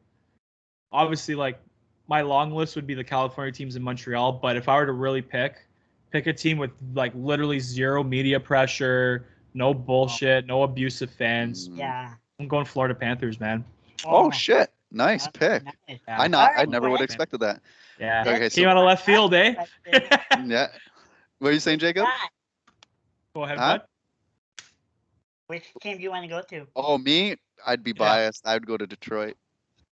Obviously, like my long list would be the California teams in Montreal. But if I were to really pick a team with like literally zero media pressure, no bullshit, no abusive fans, Yeah. I'm going Florida Panthers, man. Oh shit! Nice that's pick. nice. Yeah. I Alright, never would have well, expected that. Yeah, Okay, came so out of left field, eh? yeah. What are you saying, Jacob? Right. Go ahead, Huh? bud. Which team do you want to go to? Oh, me? I'd be Yeah. biased. I would go to Detroit.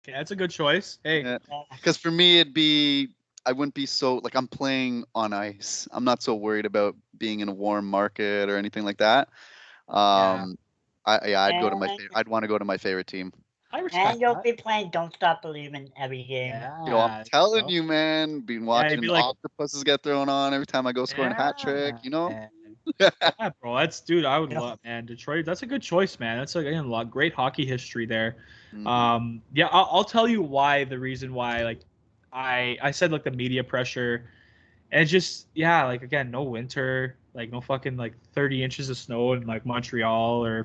Yeah, that's a good choice. Hey, Yeah. Because for me, I wouldn't be so like I'm playing on ice. I'm not so worried about being in a warm market or anything like that. I'd go to my I'd want to go to my favorite team. I respect And you'll that. be playing Don't Stop Believing every game. Yeah, Yo, I'm telling you you, man. Been it'd watching be like- octopuses get thrown on every time I go scoring a hat trick. You know. man. Yeah, bro. I would love, man. Detroit. That's a good choice, man. That's again a lot great hockey history there. Mhm. Yeah, I'll tell you why. The reason why, like, I said like the media pressure, and it's just like again, no winter, like no fucking like 30 inches of snow in like Montreal or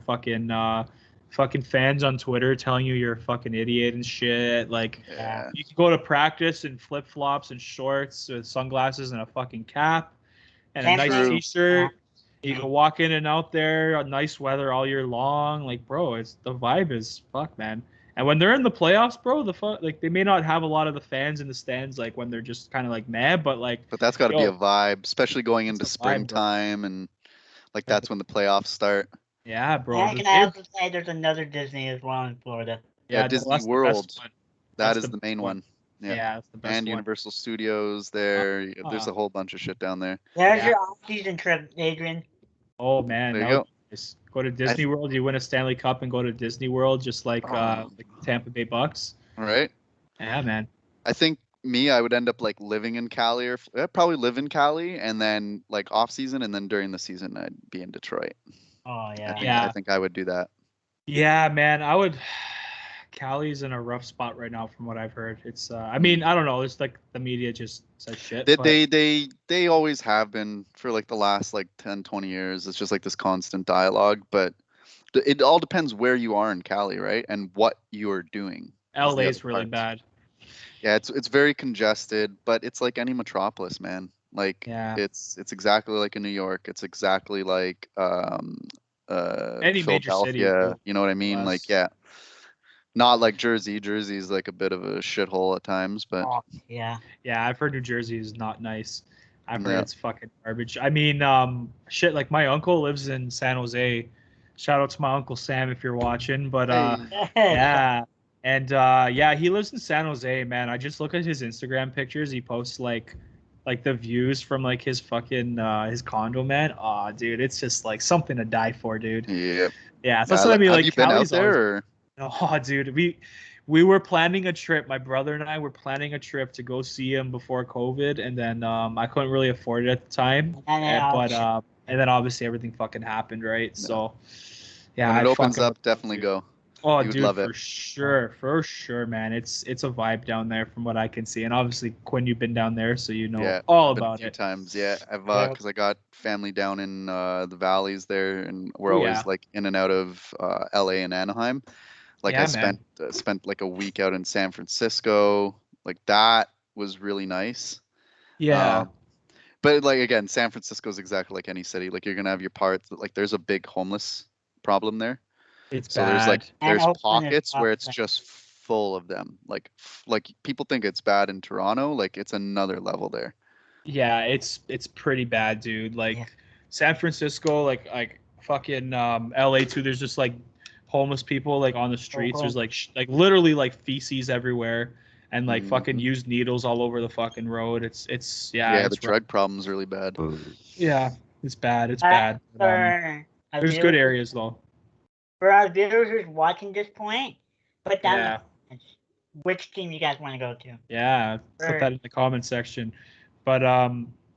fucking fans on Twitter telling you you're a fucking idiot and shit. Like, Yeah. you can go to practice in flip flops and shorts with sunglasses and a fucking cap and a Same nice thing. t-shirt. You can walk in and out there, nice weather all year long. Like, bro, it's the vibe is fuck, man. And when they're in the playoffs, bro, like they may not have a lot of the fans in the stands, like when they're just kind of like mad, but like, But that's got to be Yo, a vibe, especially going into it's a vibe, bro. springtime and like that's when the playoffs start. yeah, bro. And I also say there's another Disney as well in Florida. Yeah, no, Disney that's the best World. one. That That's is the the main best one. Yeah. Yeah, that's the best And one. Universal Studios there. There's a whole bunch of shit down there. There's Yeah. your off-season trip, Adrian. Oh man, There you that go. would be nice. Go to Disney World. You win a Stanley Cup and go to Disney World, just like Oh. the Tampa Bay Bucks. All right. Yeah, man. I think I would end up like living in Cali or probably live in Cali and then like off season and then during the season I'd be in Detroit. Oh, yeah. Yeah. I think I would do that. Yeah, man. I would. Cali's in a rough spot right now, from what I've heard. It's, I mean, I don't know. It's like the media just says shit. They, but they always have been for like the last like 10, 20 years. It's just like this constant dialogue, but it all depends where you are in Cali, right? And what you're doing. is the LA's other really part. bad. Yeah, it's very congested, but it's like any metropolis, man. Like Yeah. it's exactly like in New York. It's exactly like Any major city. Philadelphia. You know what I mean? less. Like yeah, not like Jersey. Jersey's like a bit of a shithole at times, but Oh, yeah. Yeah, I've heard New Jersey is not nice. I've heard Yeah. it's fucking garbage. I mean, shit, like my uncle lives in San Jose. Shout out to my uncle Sam if you're watching. But Hey. yeah. And yeah, he lives in San Jose, man. I just look at his Instagram pictures. He posts like the views from like his fucking his condo, man. Aw, dude, it's just like something to die for, dude. Yeah. Yeah, so that's what I mean. Have Like, you been out Cali's always- there? Or? Oh, dude, we were planning a trip. My brother and I were planning a trip to go see him before COVID, and then I couldn't really afford it at the time. And then And then obviously everything fucking happened, right? So yeah, When it I'd opens fucking- up, definitely go. Oh, you would dude, love it. for sure, man. It's a vibe down there from what I can see, and obviously Quinn, you've been down there, so you know Yeah, all I've been a about few it. times. Yeah, I've Yeah. because I got family down in the valleys there, and we're Oh, always yeah. like in and out of LA and Anaheim. Like Yeah, I man. spent like a week out in San Francisco. Like that was really nice. Yeah, But like again, San Francisco is exactly like any city. Like you're gonna have your parts that like there's a big homeless problem there. it's So bad. there's like And there's Oakland is pockets where it's awesome. just full of them. Like people think it's bad in Toronto. Like it's another level there. Yeah, it's pretty bad, dude. Like Yeah. San Francisco, like fucking LA too. There's just like homeless people like on the streets. There's like like literally like feces everywhere, and like fucking Mhm. used needles all over the fucking road. It's Yeah, it's the drug problem's really bad. yeah, it's bad. It's Uh, bad. But, For our there's good viewers- areas though. For our viewers who's watching this point, put down Yeah. the comments which team you guys want to go to. Yeah, put Sure. that in the comment section. But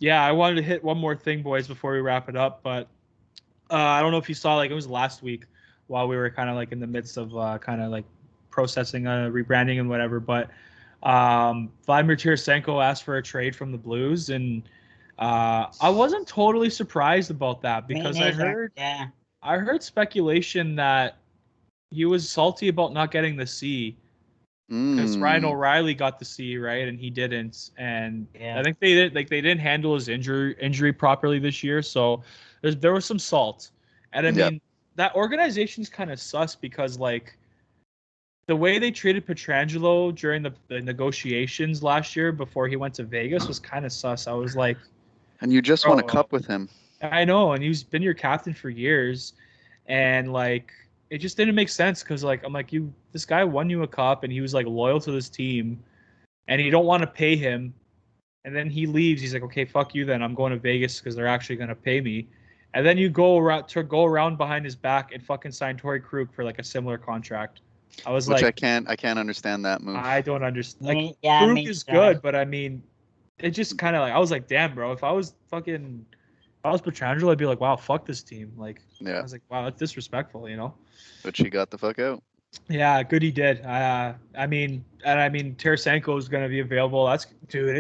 yeah, I wanted to hit one more thing, boys, before we wrap it up. But I don't know if you saw, like it was last week while we were kind of like in the midst of kind of like processing rebranding and whatever. But Vladimir Tarasenko asked for a trade from the Blues, and I wasn't totally surprised about that Me because I neither. Yeah. heard speculation that he was salty about not getting the C. Because Ryan Mm. O'Reilly got the C, right, and he didn't, and Yeah. I think they didn't handle his injury properly this year, so there was some salt, and I Yeah. mean that organization's kind of sus because like the way they treated Pietrangelo during the negotiations last year before he went to Vegas was kind of sus. I was like, And you just won a Bro. cup with him. I know, and he's been your captain for years, and like it just didn't make sense because like I'm like this guy won you a cup and he was like loyal to this team, and you don't want to pay him, and then he leaves. He's like, okay, fuck you then. I'm going to Vegas because they're actually gonna pay me, and then you go around behind his back and fucking sign Torrey Krug for like a similar contract. I was Which like, I can't understand that move. I don't understand. Like Me- yeah, Krug me is too. good, but I mean, it just kind of like I was like, damn, bro. If I was Pietrangelo, I'd be like, wow, fuck this team. Like, I Yeah, was like, wow, that's disrespectful, you know? but she got the fuck out. Yeah, good he did. I mean, Tarasenko is going to be available. It's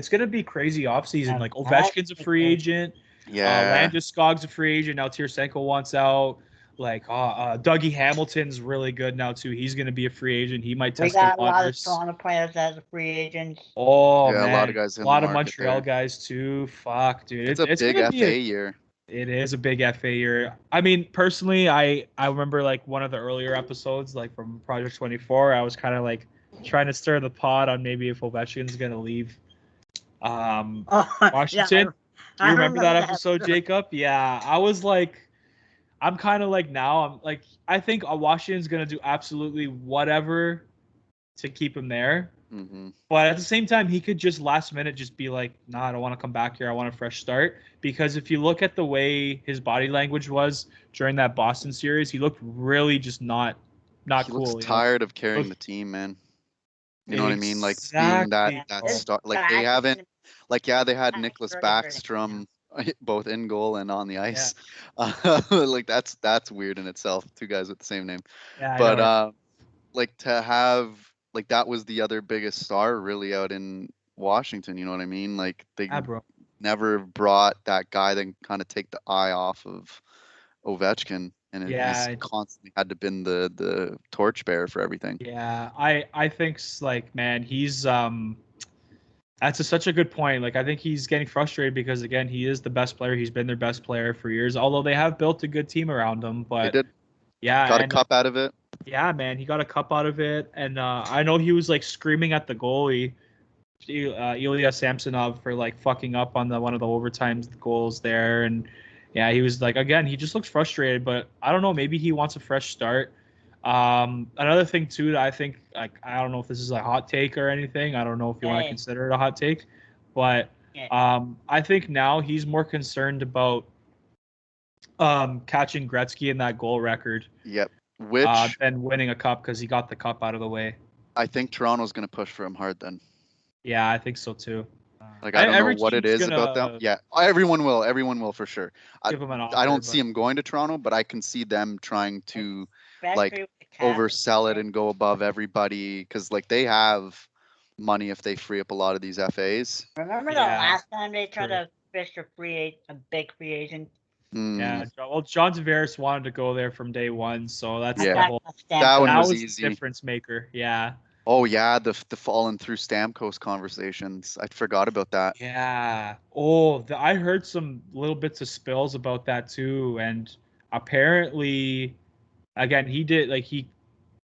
going to be crazy offseason. Like, Ovechkin's a free agent. Yeah, Landeskog's a free agent. Now Tarasenko wants out. Like, Dougie Hamilton's really good now, too. He's going to be a free agent. He might We test the got a lot of waters. Toronto players as free agents. Oh, Yeah, a man. lot of guys in A lot the of market Montreal there. guys, too. Fuck, dude. it's a big gonna FA be year. It is a big FA year. I mean, personally, I remember like one of the earlier episodes, like from Project 24. I was kind of like trying to stir the pot on maybe if Ovechkin's gonna leave Oh, Washington. I Do you remember that remember episode, Jacob? Yeah, I was like, I'm kind of like now. I'm like, I think Washington's gonna do absolutely whatever to keep him there. Hmm. But at the same time, he could just last minute just be like, nah, I don't want to come back here. I want a fresh start. Because if you look at the way his body language was during that Boston series, he looked really just not He cool. looks you know? tired of carrying Look- the team, man. You know what I mean? Like being Exactly. that Yeah. star. Like they haven't. Like yeah, they had Nicholas Backstrom both in goal and on the ice. Like that's weird in itself. Two guys with the same name. Yeah, I But know. like to have like that was the other biggest star really out in Washington. You know what I mean? Like they Yeah, bro. never brought that guy that kind of take the eye off of Ovechkin, and he's Yeah, constantly had to been the torchbearer for everything. yeah. I think like, man, he's that's such a good point. Like, I think he's getting frustrated because, again, he is the best player. He's been their best player for years, although they have built a good team around him. They But did yeah, got a and cup out of it. yeah, man, he got a cup out of it. And I know he was like screaming at the goalie, Ilya Samsonov, for like fucking up on one of the overtime goals there. And yeah, he was like, again, he just looks frustrated. But I don't know, maybe he wants a fresh start. Another thing too that I think, like, I don't know if this is a hot take or anything. I don't know if you want to Hey. consider it a hot take, but I think now he's more concerned about catching Gretzky in that goal record Yep. Which than winning a cup because he got the cup out of the way. I think Toronto's going to push for him hard then. Yeah, I think so too. Like I don't every know what it team's is about them. gonna Yeah, everyone will for sure. give him an offer, I don't see but- him going to Toronto, but I can see them trying to Especially like, with the cap. oversell it and go above everybody because like they have money if they free up a lot of these FAs. Remember the Yeah, last time they tried true. to fish a big free agent? Mm, Yeah, well, John Tavares wanted to go there from day one, so that's Yeah. the whole. That one That was was the easy. difference maker. Yeah. Oh yeah, the falling through Stamkos conversations. I forgot about that. Yeah. Oh, I heard some little bits of spills about that too, and apparently, again, he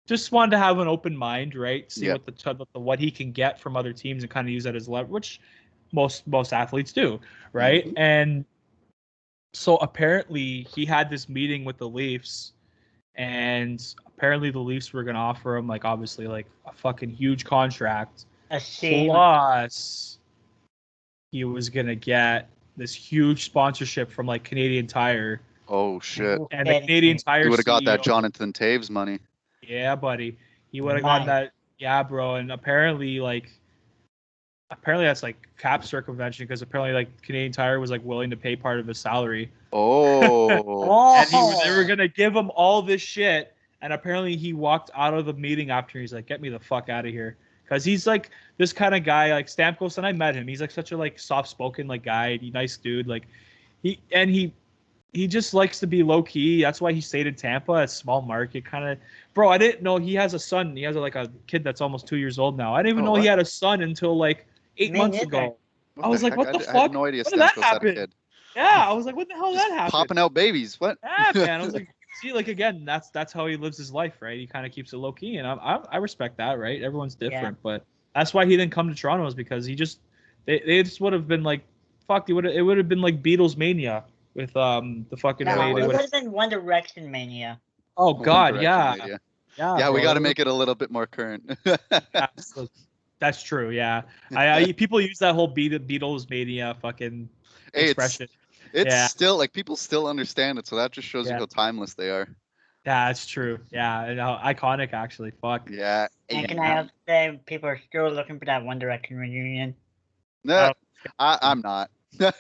just wanted to have an open mind, right? See Yeah. what he can get from other teams and kind of use that as leverage, which most athletes do, right? Mhm. And so apparently he had this meeting with the Leafs, and apparently the Leafs were gonna offer him, like, obviously, like, a fucking huge contract. A C. Plus, he was gonna get this huge sponsorship from like Canadian Tire, Oh shit. and the Canadian Tire. He would have got that CEO Jonathan Taves money. Yeah, buddy. He would have gotten Nice. that. Yeah, bro. And apparently that's like cap circumvention because apparently like Canadian Tire was like willing to pay part of his salary. Oh. Oh, And they were gonna give him all this shit, and apparently he walked out of the meeting after. He's like, "Get me the fuck out of here," because he's like this kind of guy, like Stamkos. And I met him. He's like such a like soft-spoken like guy, nice dude. Like he just likes to be low key. That's why he stayed in Tampa, a small market kind of. Bro, I didn't know he has a son. He has a kid that's almost 2 years old now. I didn't even know he had a son until like 8 Me months neither. ago. I was like, what the I fuck? had no idea When did that Stamkos had a happen? kid. Yeah, I was like, what the hell did that happen? Popping out babies. What? Yeah, man. I was like, see, like again, that's how he lives his life, right? He kind of keeps it low key, and I respect that, right? Everyone's different, but that's why he didn't come to Toronto, is because he just they just would have been like, fuck, it would have been like Beatles mania with the fucking No, way it they would would. have been One Direction mania. Oh One God, Direction yeah, media. yeah. Yeah, we bro. got to make it a little bit more current. Absolutely. That's true. Yeah, I people use that whole Beatles mania fucking Hey, expression. it's Yeah. still like people still understand it, so that just shows you Yeah. how timeless they are. Yeah, that's true. Yeah, and how iconic actually. Fuck. Yeah. And can Yeah. I also say people are still looking for that One Direction reunion? No, I'm not. I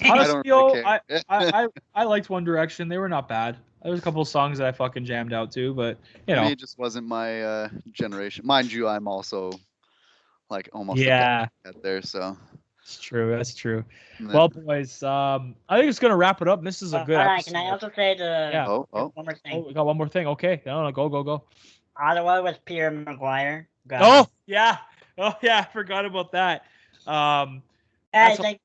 Honestly, don't really care. I liked One Direction. They were not bad. There was a couple of songs that I fucking jammed out to, but you know. Me, it just wasn't my generation. Mind you, I'm also like almost a Yeah, decade there, so. it's true. That's true. Nah. Well, boys, I think it's gonna wrap it up. This is a good Alright, episode. can I also say Yeah. Oh, one more Oh, thing? we got one more thing. Okay, no, go. Ottawa was Pierre McGuire. Oh yeah, I forgot about that. I that's- think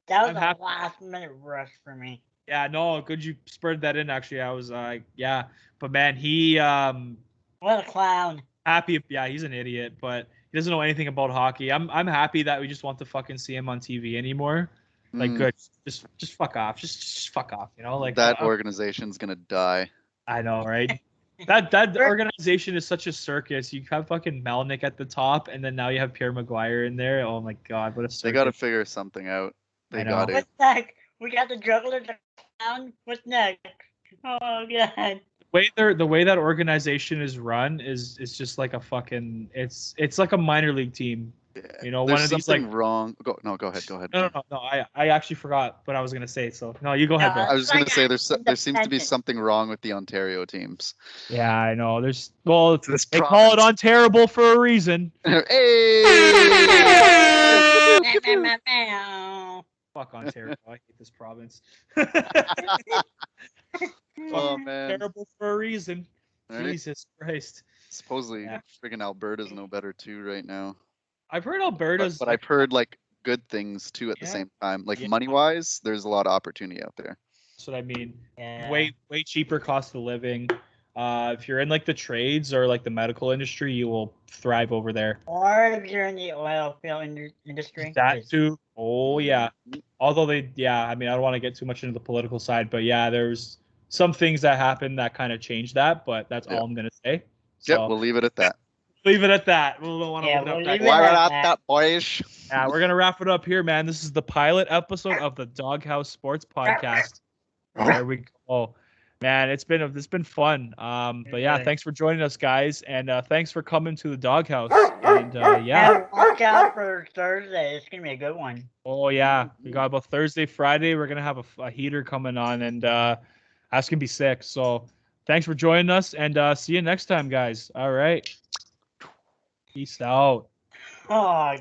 that was I'm a happy- last minute rush for me. Yeah, no, good you spurred that in. Actually, I was yeah, but man, he What a clown. happy. Yeah, he's an idiot, but he doesn't know anything about hockey. I'm happy that we just want to fucking see him on TV anymore. Like, Mm, good, just fuck off, just fuck off. You know, like that organization's gonna die. I know, right? That organization is such a circus. You have fucking Melnick at the top, and then now you have Pierre McGuire in there. Oh my god, what a circus! They got to figure something out. I They know. got to. What's next? We got the juggler down. What's next? Oh god. The way that organization is run is just like a fucking it's like a minor league team. You know, There's one of these something like wrong. Go ahead. no. I actually forgot what I was gonna say. So no, you go ahead, bro. I was just gonna say there seems to be Independent. something wrong with the Ontario teams. Yeah, I know. They This call it Ontario for a reason. Hey! Fuck Ontario. I hate this province. Oh man. Terrible for a reason. Right? Jesus Christ. Supposedly, Yeah. friggin' Alberta's no better too right now. I've heard Alberta's. But I've heard like good things too at the Yeah. same time. Like Yeah. money wise, there's a lot of opportunity out there. That's what I mean. Yeah. Way cheaper cost of living. If you're in like the trades or like the medical industry, you will thrive over there. Or if you're in the oil field industry. That it's- too. Oh yeah. Although I mean, I don't want to get too much into the political side, but yeah, there's some things that happened that kind of changed that, but that's Yeah. all I'm gonna say. Yep, So we'll leave it at that. leave it at that. We don't want to Yeah, open up we'll that. leave it Why at not that. that, boys? Yeah, we're gonna wrap it up here, man. This is the pilot episode of the Dawghouse Sports Podcast. There we go. Man, it's been fun. But yeah, Okay. thanks for joining us, guys, and thanks for coming to the Dawghouse. And yeah, And watch out for Thursday. It's gonna be a good one. oh yeah, we got about Thursday, Friday. We're gonna have a heater coming on, and that's gonna be sick. So thanks for joining us, and see you next time, guys. All right, peace out. Oh